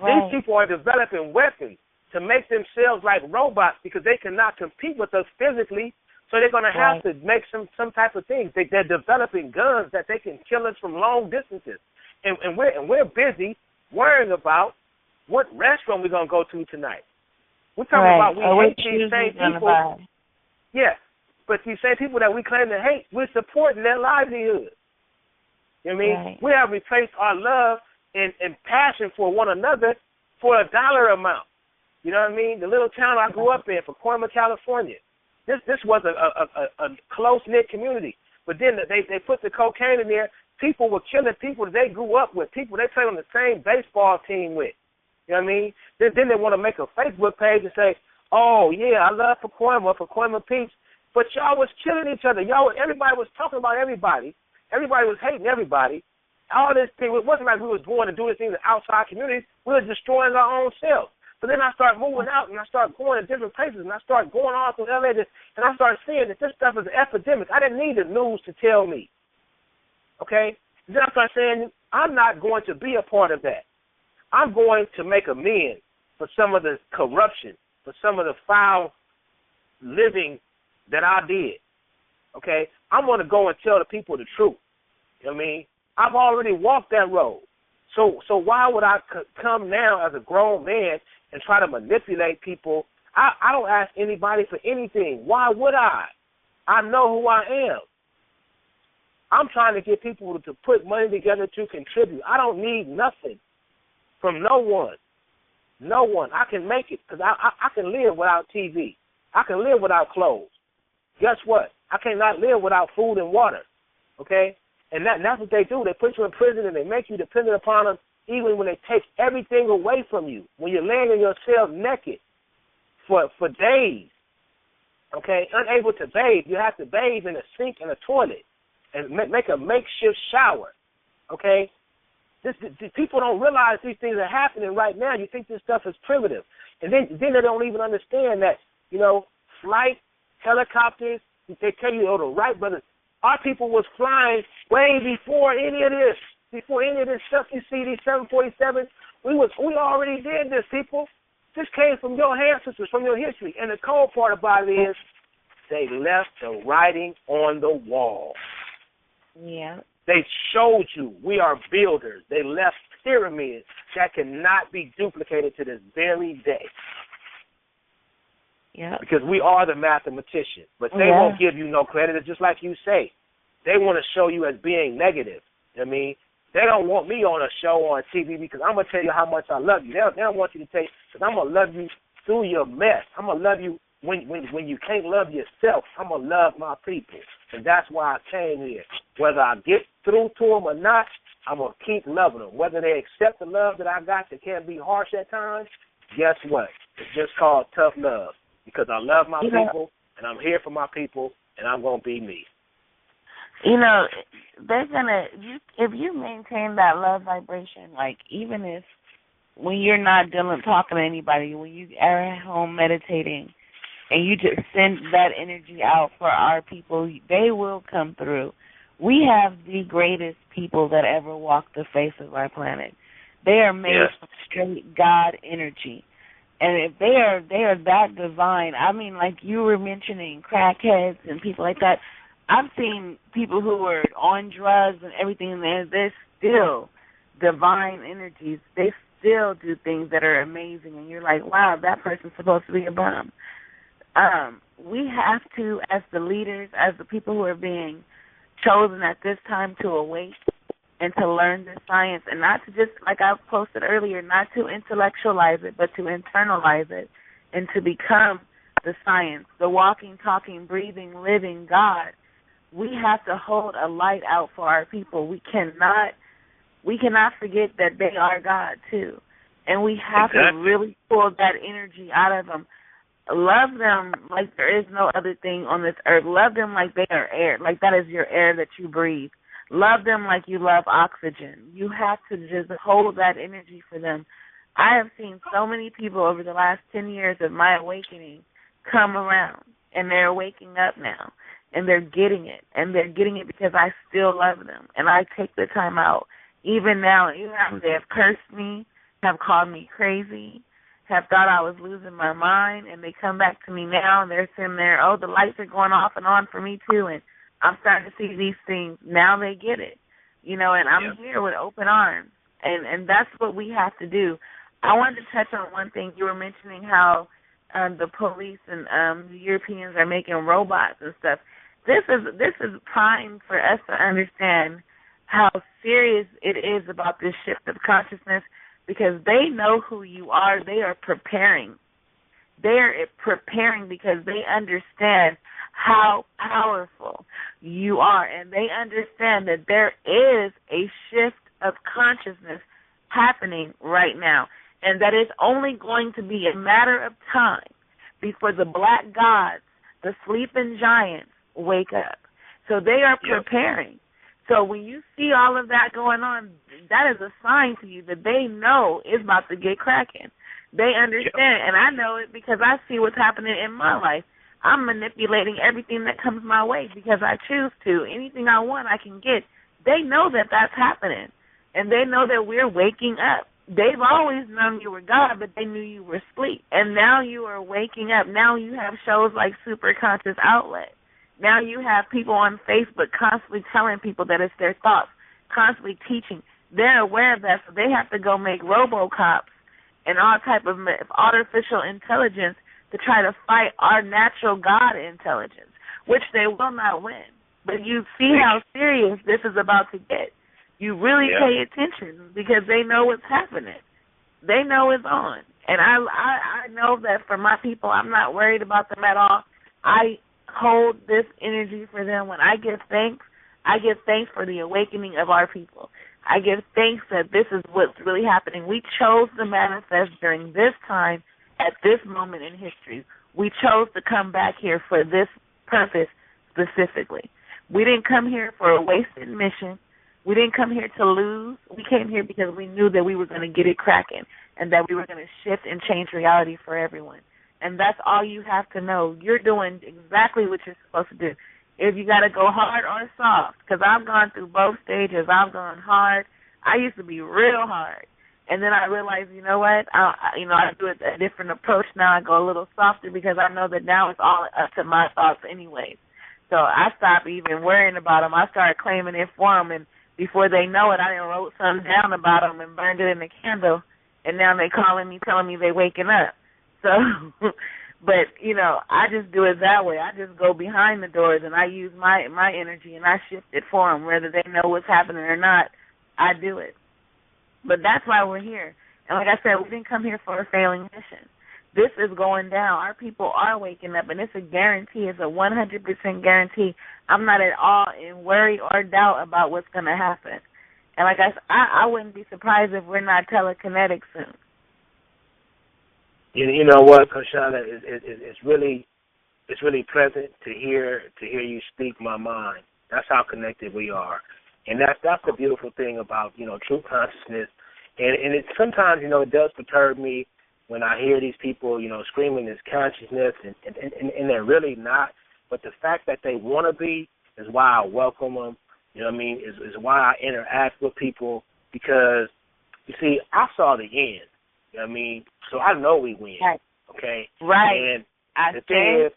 Right. These people are developing weapons to make themselves like robots because they cannot compete with us physically, so they're going to have to make some type of things. They're developing guns that they can kill us from long distances. And we're busy worrying about what restaurant we're going to go to tonight. We're talking about we hate these same people. Yeah, but these same people that we claim to hate, we're supporting their livelihood. You know what I mean? Right. We have replaced our love and passion for one another for a dollar amount. You know what I mean? The little town I grew up in, Pacoima, California. This was a close-knit community. But then they put the cocaine in there. People were killing people that they grew up with, people they played on the same baseball team with. You know what I mean? Then they want to make a Facebook page and say, oh, yeah, I love Pacoima Peeps. But y'all was killing each other. Everybody was talking about everybody. Everybody was hating everybody. All this thing, it wasn't like we was going to do this thing in outside communities. We were destroying our own selves. So then I start moving out, and I start going to different places, and I start going all through L.A., and I start seeing that this stuff is an epidemic. I didn't need the news to tell me, okay? Then I start saying, I'm not going to be a part of that. I'm going to make amends for some of the corruption, for some of the foul living that I did, okay? I'm going to go and tell the people the truth, you know what I mean? I've already walked that road. So why would I come now as a grown man and try to manipulate people? I don't ask anybody for anything. Why would I? I know who I am. I'm trying to get people to put money together to contribute. I don't need nothing from no one. No one. I can make it because I can live without TV. I can live without clothes. Guess what? I cannot live without food and water, okay? And that's what they do. They put you in prison and they make you dependent upon them even when they take everything away from you. When you're laying in your cell naked for days, okay, unable to bathe. You have to bathe in a sink and a toilet and make a makeshift shower, okay? People don't realize these things are happening right now. You think this stuff is primitive. And then they don't even understand that, flight, helicopters, they tell you, the Wright brothers, our people was flying way before any of this stuff you see, these 747s. We already did this, people. This came from your ancestors, from your history. And the cold part about it is they left the writing on the wall. Yeah. They showed you we are builders. They left pyramids that cannot be duplicated to this very day. Yeah. Because we are the mathematicians. But they won't give you no credit. It's just like you say. They want to show you as being negative. I mean, they don't want me on a show on TV because I'm going to tell you how much I love you. They don't want you to take, because I'm going to love you through your mess. I'm going to love you when you can't love yourself. I'm going to love my people. And that's why I came here. Whether I get through to them or not, I'm going to keep loving them. Whether they accept the love that I got that can be harsh at times, guess what? It's just called tough love. Because I love my people, and I'm here for my people, and I'm going to be me. They're gonna. If you maintain that love vibration, like even if when you're not talking to anybody, when you are at home meditating, and you just send that energy out for our people, they will come through. We have the greatest people that ever walked the face of our planet. They are made from straight God energy. And if they are that divine, I mean, like you were mentioning crackheads and people like that, I've seen people who are on drugs and everything, and they're still divine energies. They still do things that are amazing, and you're like, wow, that person's supposed to be a bum. We have to, as the leaders, as the people who are being chosen at this time to awake and to learn this science, and not to just, like I posted earlier, not to intellectualize it, but to internalize it and to become the science, the walking, talking, breathing, living God. We have to hold a light out for our people. We cannot forget that they are God too, and we have to really pull that energy out of them. Love them like there is no other thing on this earth. Love them like they are air, like that is your air that you breathe. Love them like you love oxygen. You have to just hold that energy for them. I have seen so many people over the last 10 years of my awakening come around, and they're waking up now, and they're getting it, and they're getting it because I still love them, and I take the time out. Even now, even after they have cursed me, have called me crazy, have thought I was losing my mind, and they come back to me now, and they're sitting there, oh, the lights are going off and on for me too, and I'm starting to see these things. Now they get it, and I'm here with open arms, and that's what we have to do. I wanted to touch on one thing. You were mentioning how the police and the Europeans are making robots and stuff. This is prime for us to understand how serious it is about this shift of consciousness, because they know who you are. They are preparing. They're preparing because they understand how powerful you are, and they understand that there is a shift of consciousness happening right now, and that it's only going to be a matter of time before the black gods, the sleeping giants, wake up. So they are preparing. So when you see all of that going on, that is a sign to you that they know it's about to get cracking. They understand, and I know it because I see what's happening in my life. I'm manipulating everything that comes my way because I choose to. Anything I want, I can get. They know that that's happening, and they know that we're waking up. They've always known you were God, but they knew you were asleep, and now you are waking up. Now you have shows like Super Conscious Outlet. Now you have people on Facebook constantly telling people that it's their thoughts, constantly teaching. They're aware of that, so they have to go make Robocops and all type of artificial intelligence to try to fight our natural God intelligence, which they will not win. But you see how serious this is about to get. You really pay attention because they know what's happening. They know it's on. And I know that for my people, I'm not worried about them at all. I hold this energy for them. When I give thanks for the awakening of our people. I give thanks that this is what's really happening. We chose to manifest during this time, at this moment in history. We chose to come back here for this purpose specifically. We didn't come here for a wasted mission. We didn't come here to lose. We came here because we knew that we were going to get it cracking and that we were going to shift and change reality for everyone. And that's all you have to know. You're doing exactly what you're supposed to do. If you got to go hard or soft, because I've gone through both stages. I've gone hard. I used to be real hard. And then I realized, you know what, I do a different approach now. I go a little softer because I know that now it's all up to my thoughts anyways. So I stopped even worrying about them. I started claiming it for them, and before they know it, I done wrote something down about them and burned it in a candle, and now they calling me, telling me they waking up. So, but, I just do it that way. I just go behind the doors, and I use my energy, and I shift it for them. Whether they know what's happening or not, I do it. But that's why we're here. And like I said, we didn't come here for a failing mission. This is going down. Our people are waking up, and it's a guarantee. It's a 100% guarantee. I'm not at all in worry or doubt about what's going to happen. And like I wouldn't be surprised if we're not telekinetic soon. You know what, Koshana, it's really pleasant to hear you speak my mind. That's how connected we are. And that's the beautiful thing about, true consciousness. And it sometimes, it does perturb me when I hear these people, screaming this consciousness and they're really not. But the fact that they want to be is why I welcome them, is why I interact with people, because, you see, I saw the end. You know what I mean? So I know we win. Right. Okay? Right. And the thing is,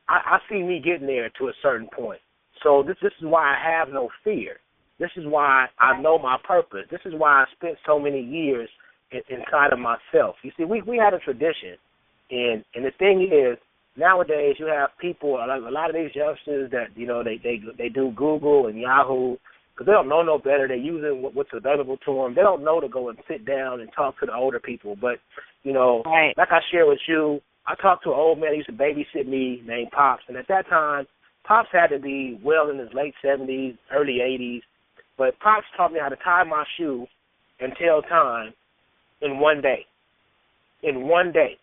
I see me getting there to a certain point. So this is why I have no fear. This is why I know my purpose. This is why I spent so many years inside of myself. You see, we had a tradition, and the thing is, nowadays you have people, a lot of these youngsters that, you know, they do Google and Yahoo because they don't know no better. They're using what's available to them. They don't know to go and sit down and talk to the older people. But, you know, like I shared with you, I talked to an old man who used to babysit me named Pops, and at that time, Pops had to be well in his late 70s, early 80s, but Pops taught me how to tie my shoe and tell time in one day. In one day.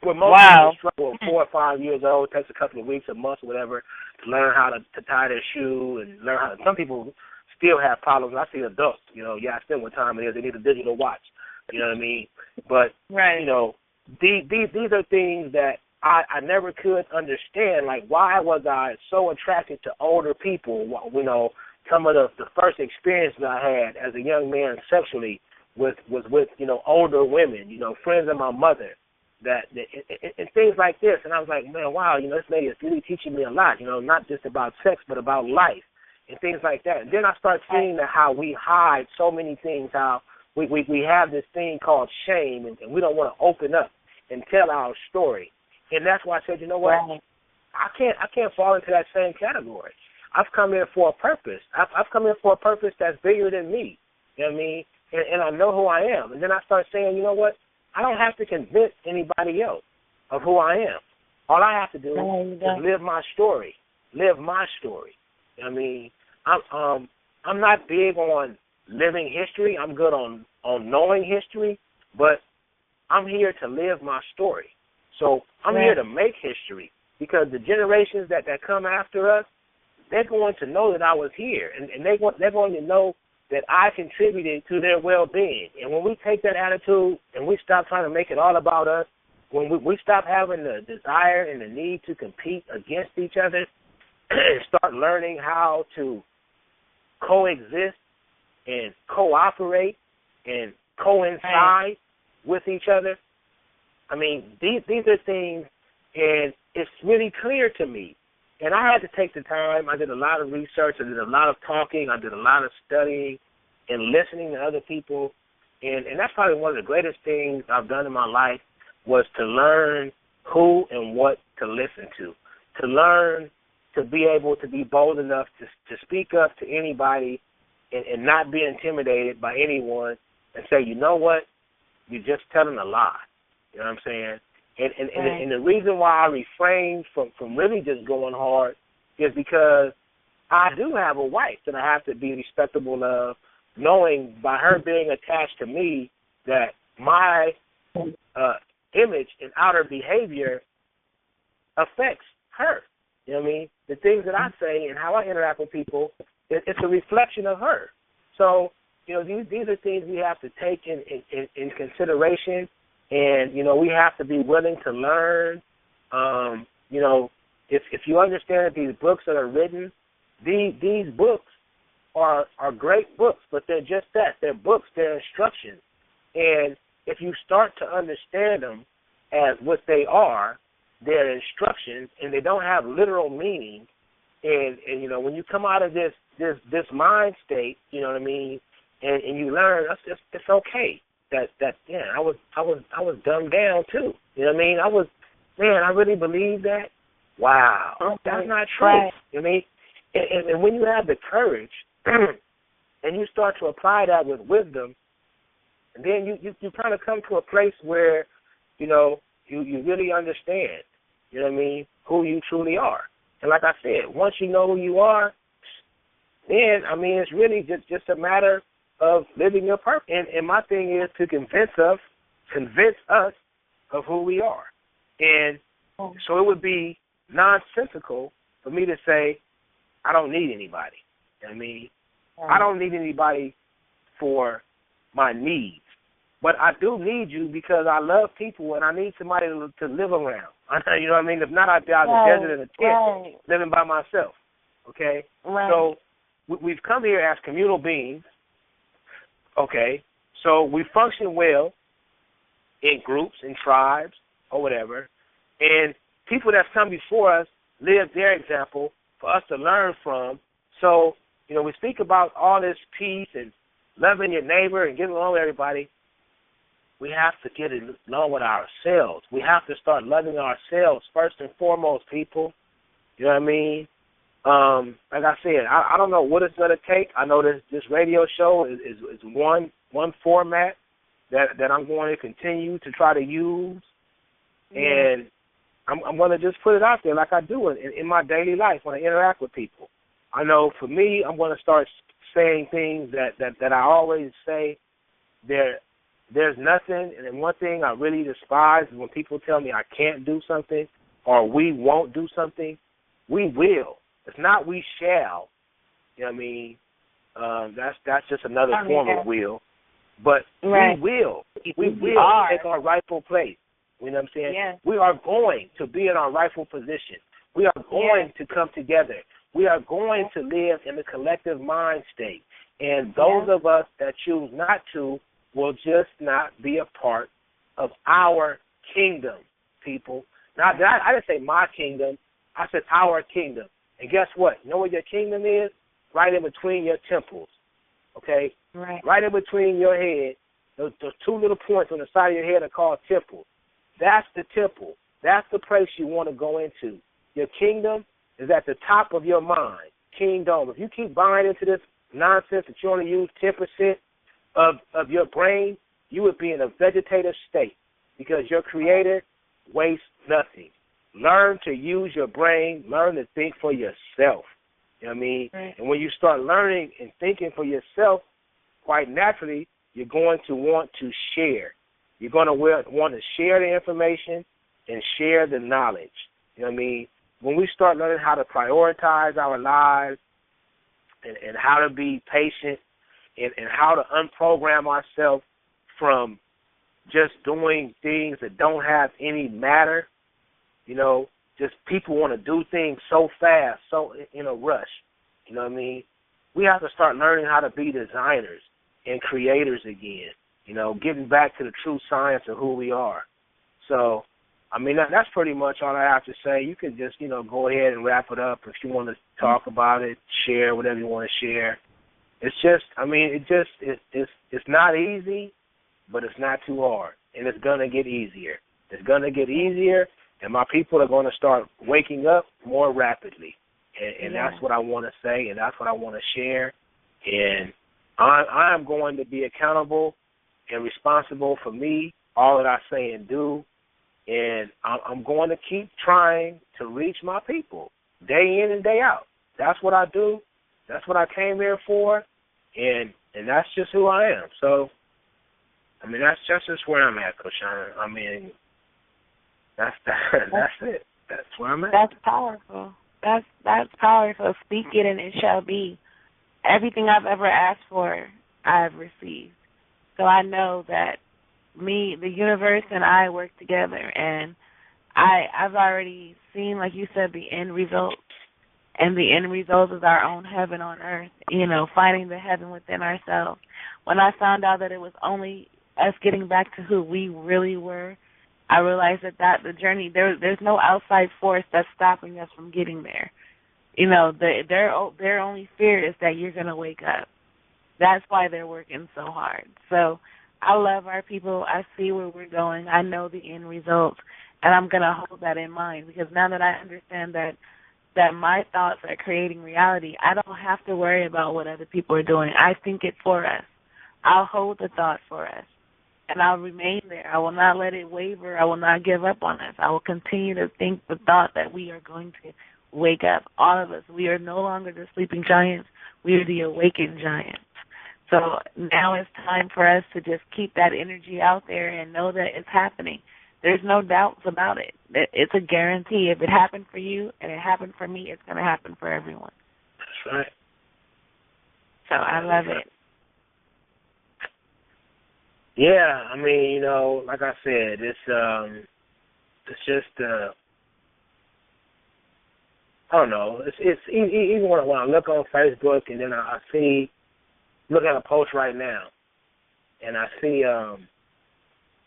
Where most people struggle 4 or 5 years old, it takes a couple of weeks, a month, or whatever, to learn how to tie their shoe and learn how to. Some people still have problems. I see adults, you know, I spend what time it is. They need a digital watch. You know what I mean? But, you know, these are things that I never could understand. Like, why was I so attracted to older people? You know, some of the first experiences I had as a young man sexually was with, you know, older women, you know, friends of my mother. And things like this, and I was like, man, wow, you know, this lady is really teaching me a lot, you know, not just about sex, but about life and things like that. And then I start seeing how we hide so many things, how we have this thing called shame, and we don't want to open up and tell our story. And that's why I said, you know what, I can't fall into that same category. I've come here for a purpose. I've come here for a purpose that's bigger than me. You know what I mean? And I know who I am. And then I start saying, you know what, I don't have to convince anybody else of who I am. All I have to do is live my story. Live my story. You know what I mean? I'm not big on living history. I'm good on knowing history, but I'm here to live my story. So I'm here to make history because the generations that come after us, they're going to know that I was here, and they're going to know that I contributed to their well-being. And when we take that attitude and we stop trying to make it all about us, when we stop having the desire and the need to compete against each other and start learning how to coexist and cooperate and coincide with each other, I mean, these are things, and it's really clear to me. And I had to take the time. I did a lot of research. I did a lot of talking. I did a lot of studying and listening to other people. And that's probably one of the greatest things I've done in my life was to learn who and what to listen to learn to be able to be bold enough to speak up to anybody and not be intimidated by anyone and say, you know what, you're just telling a lie. You know what I'm saying? And the reason why I refrain from really just going hard is because I do have a wife that I have to be respectable of, knowing by her being attached to me that my image and outer behavior affects her. You know what I mean? The things that I say and how I interact with people, it's a reflection of her. So, you know, these are things we have to take in consideration. And, you know, we have to be willing to learn. You know, if you understand that these books that are written, these books are great books, but they're just that. They're books, they're instructions. And if you start to understand them as what they are, they're instructions, and they don't have literal meaning. And you know, when you come out of this mind state, you know what I mean, and you learn, it's okay. I was dumbed down too. You know what I mean? I really believe that. Wow, that's not true. Right. You know what I mean? And when you have the courage and you start to apply that with wisdom, and then you kind of come to a place where, you know, you really understand, you know what I mean, who you truly are. And like I said, once you know who you are, then, I mean, it's really just a matter of living your purpose. And my thing is to convince us of who we are. And so it would be nonsensical for me to say, I don't need anybody. You know what I mean? I don't need anybody for my needs. But I do need you because I love people and I need somebody to live around. You know what I mean? If not, I'd be out in the desert in a tent, living by myself. Okay? Right. So we've come here as communal beings. Okay? So we function well in groups, in tribes, or whatever. And people that's come before us live their example for us to learn from. So, we speak about all this peace and loving your neighbor and getting along with everybody. We have to get along with ourselves. We have to start loving ourselves first and foremost, people. You know what I mean? Like I said, I don't know what it's going to take. I know this radio show is one format that I'm going to continue to try to use. And I'm going to just put it out there like I do in my daily life when I interact with people. I know for me, I'm going to start saying things that I always say. There's nothing, and then one thing I really despise is when people tell me I can't do something or we won't do something. We will. It's not we shall. You know what I mean? That's just another form of will. But we will. We will take our rightful place. You know what I'm saying? Yeah. We are going to be in our rightful position. We are going to come together. We are going to live in the collective mind state. And those of us that choose not to will just not be a part of our kingdom, people. Now, I didn't say my kingdom. I said our kingdom. And guess what? You know what your kingdom is? Right in between your temples, okay? Right in between your head. Those two little points on the side of your head are called temples. That's the temple. That's the place you want to go into. Your kingdom is at the top of your mind. Kingdom. If you keep buying into this nonsense that you only use 10% of your brain, you would be in a vegetative state because your creator wastes nothing. Learn to use your brain. Learn to think for yourself. You know what I mean? And when you start learning and thinking for yourself, quite naturally, you're going to want to share. You're going to want to share the information and share the knowledge. You know what I mean? When we start learning how to prioritize our lives and how to be patient and how to unprogram ourselves from just doing things that don't have any matter, just people want to do things so fast, so in a rush. You know what I mean? We have to start learning how to be designers and creators again, getting back to the true science of who we are. So, I mean, that's pretty much all I have to say. You can just, go ahead and wrap it up if you want to talk about it, share whatever you want to share. It's just, it's not easy, but it's not too hard, and it's going to get easier. It's going to get easier, and my people are going to start waking up more rapidly, and that's what I want to say, and that's what I want to share, and I am going to be accountable and responsible for me, all that I say and do, and I'm going to keep trying to reach my people day in and day out. That's what I do. That's what I came here for, and that's just who I am. So, that's just where I'm at, Koshana. That's it. That's where I'm at. That's powerful. That's powerful. Speak it and it shall be. Everything I've ever asked for, I've received. So I know that me, the universe, and I work together, and I've already seen, like you said, the end result. And the end result is our own heaven on earth, finding the heaven within ourselves. When I found out that it was only us getting back to who we really were, I realized that the journey, there's no outside force that's stopping us from getting there. Their only fear is that you're going to wake up. That's why they're working so hard. So I love our people. I see where we're going. I know the end result, and I'm going to hold that in mind because now that I understand that my thoughts are creating reality, I don't have to worry about what other people are doing. I think it for us. I'll hold the thought for us, and I'll remain there. I will not let it waver. I will not give up on us. I will continue to think the thought that we are going to wake up, all of us. We are no longer the sleeping giants. We are the awakened giants. So now it's time for us to just keep that energy out there and know that it's happening. There's no doubts about it. It's a guarantee. If it happened for you and it happened for me, it's going to happen for everyone. That's right. So I love it. Yeah, like I said, it's just I don't know. It's even when I look on Facebook and then I see, look at a post right now, and I see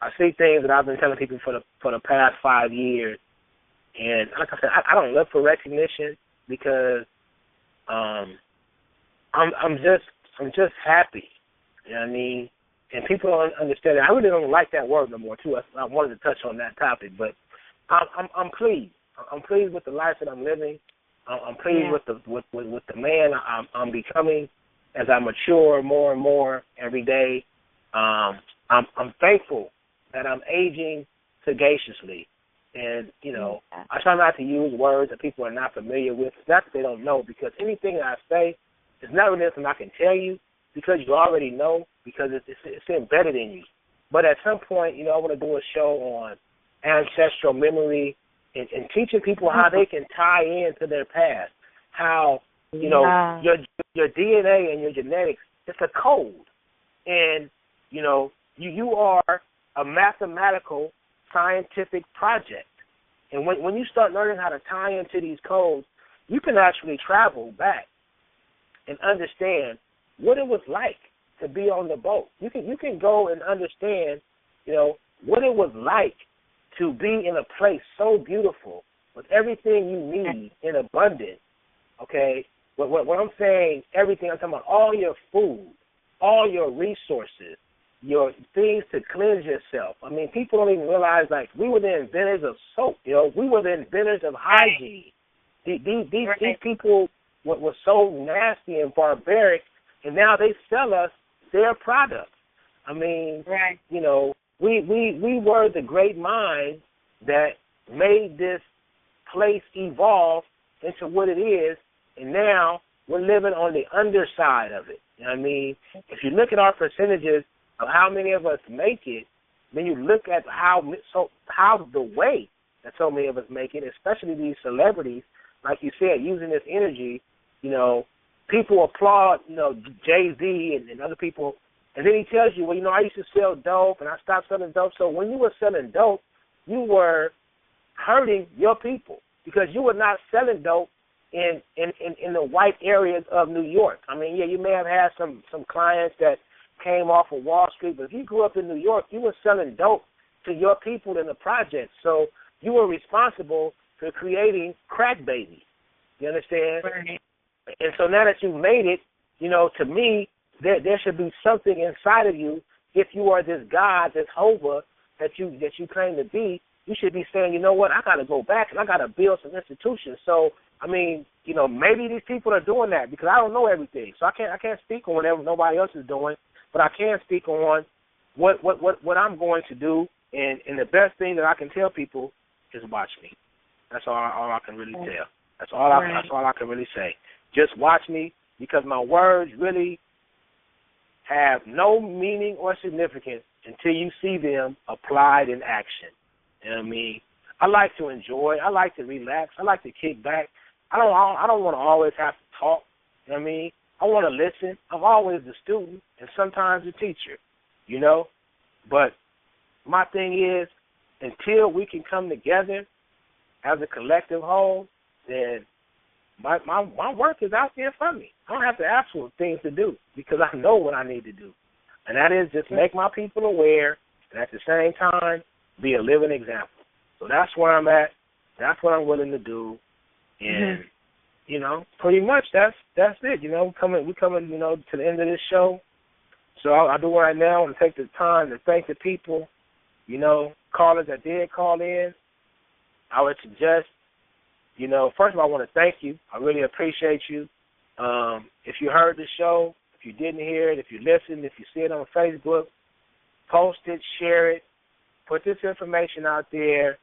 I see things that I've been telling people for the past 5 years, and like I said, I don't look for recognition because I'm just happy. You know what I mean? And people don't understand it. I really don't like that word no more too. I wanted to touch on that topic, but I'm pleased. I'm pleased with the life that I'm living. I'm pleased with the man I'm becoming as I mature more and more every day. I'm thankful that I'm aging sagaciously. And, you know, I try not to use words that people are not familiar with. It's not that they don't know, because anything that I say is not really something I can tell you because you already know, because it's embedded in you. But at some point, you know, I want to do a show on ancestral memory and teaching people how they can tie into their past, how, you know, your DNA and your genetics, it's a code. And, you know, you are a mathematical scientific project. And when you start learning how to tie into these codes, you can actually travel back and understand what it was like to be on the boat. You can go and understand, you know, what it was like to be in a place so beautiful with everything you need in abundance. Okay? When I'm saying everything, I'm talking about all your food, all your resources, your things to cleanse yourself. I mean, people don't even realize, like, we were the inventors of soap. You know, we were the inventors of hygiene. These people were so nasty and barbaric, and now they sell us their products. I mean, you know, we were the great minds that made this place evolve into what it is, and now we're living on the underside of it. You know what I mean? If you look at our percentages of how many of us make it, then you look at how the way that so many of us make it, especially these celebrities, like you said, using this energy. You know, people applaud, you know, Jay-Z and other people, and then he tells you, well, you know, I used to sell dope and I stopped selling dope. So when you were selling dope, you were hurting your people because you were not selling dope in the white areas of New York. I mean, yeah, you may have had some clients that came off of Wall Street, but if you grew up in New York, you were selling dope to your people in the projects. So you were responsible for creating crack babies. You understand? Right. And so now that you've made it, you know, to me, there should be something inside of you. If you are this God, this Hova that you claim to be, you should be saying, you know what, I got to go back and I got to build some institutions. So, I mean, you know, maybe these people are doing that because I don't know everything. So I can't speak on whatever nobody else is doing, but I can speak on what I'm going to do. And the best thing that I can tell people is watch me. That's all I can really tell. That's all I can really say. Just watch me, because my words really have no meaning or significance until you see them applied in action. You know what I mean? I like to enjoy. I like to relax. I like to kick back. I don't want to always have to talk. You know what I mean? I want to listen. I'm always the student and sometimes the teacher, you know? But my thing is, until we can come together as a collective whole, then my work is out there for me. I don't have to ask for things to do because I know what I need to do. And that is just make my people aware and at the same time be a living example. So that's where I'm at. That's what I'm willing to do. And, you know, pretty much that's it. You know, we coming, you know, to the end of this show. So I'll do it right now. I want to take the time to thank the people, you know, callers that did call in. I would suggest, you know, first of all, I want to thank you. I really appreciate you. If you heard the show, if you didn't hear it, if you listened, if you see it on Facebook, post it, share it, put this information out there,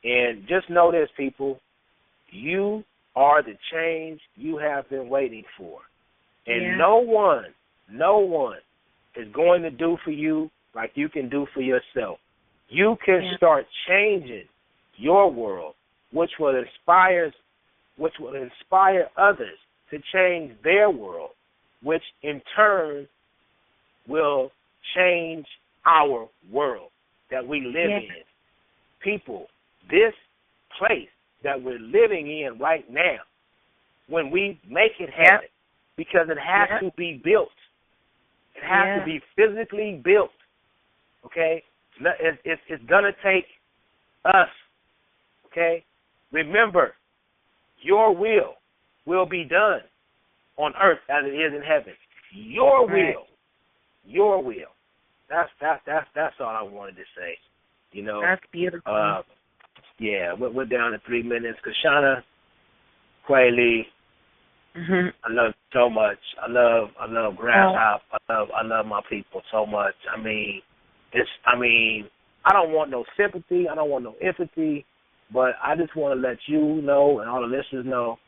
and just know this, people, you are the change you have been waiting for. And no one is going to do for you like you can do for yourself. You can start changing your world, which will inspire others to change their world, which in turn will change our world that we live in. People, this place that we're living in right now, when we make it happen, because it has to be built. It has to be physically built, okay? It's gonna take us. Okay. Remember, your will be done on earth as it is in heaven. Your will. Your will. That's all I wanted to say. You know. That's beautiful. Yeah, we're down to 3 minutes. Kashana, Quayle, I love you so much. I love Grasshop. I love my people so much. I mean, I don't want no sympathy. I don't want no empathy. But I just want to let you know and all the listeners know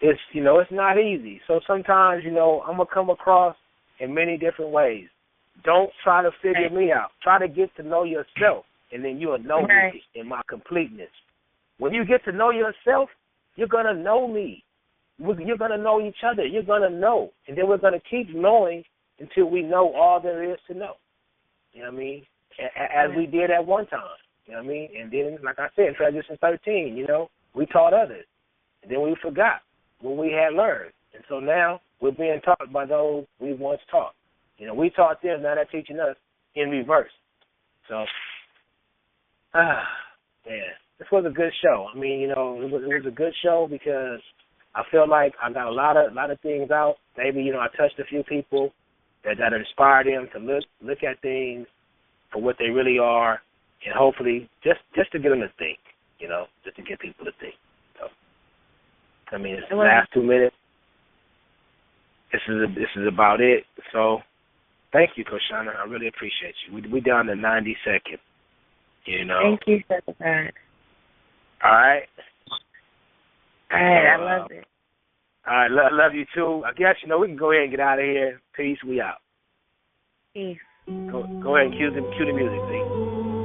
it's not easy. So sometimes, I'm going to come across in many different ways. Don't try to figure me out. Try to get to know yourself, and then you'll know me in my completeness. When you get to know yourself, you're going to know me. You're going to know each other. You're going to know. And then we're going to keep knowing until we know all there is to know. You know what I mean? As we did at one time. You know what I mean? And then, like I said, Transition 13, we taught others. And then we forgot what we had learned. And so now we're being taught by those we once taught. We taught them, now they're teaching us in reverse. So, man, this was a good show. I mean, it was a good show because I feel like I got a lot of things out. Maybe, I touched a few people that inspired them to look at things for what they really are, and hopefully just to get them to think, just to get people to think. So, I mean, it's the last 2 minutes. This is about it. So, thank you, Koshana. I really appreciate you. We down to 90 seconds. Thank you so much. All right. All right, I love it. All right, love you too. I guess we can go ahead and get out of here. Peace. We out. Peace. Go ahead and cue the music, please.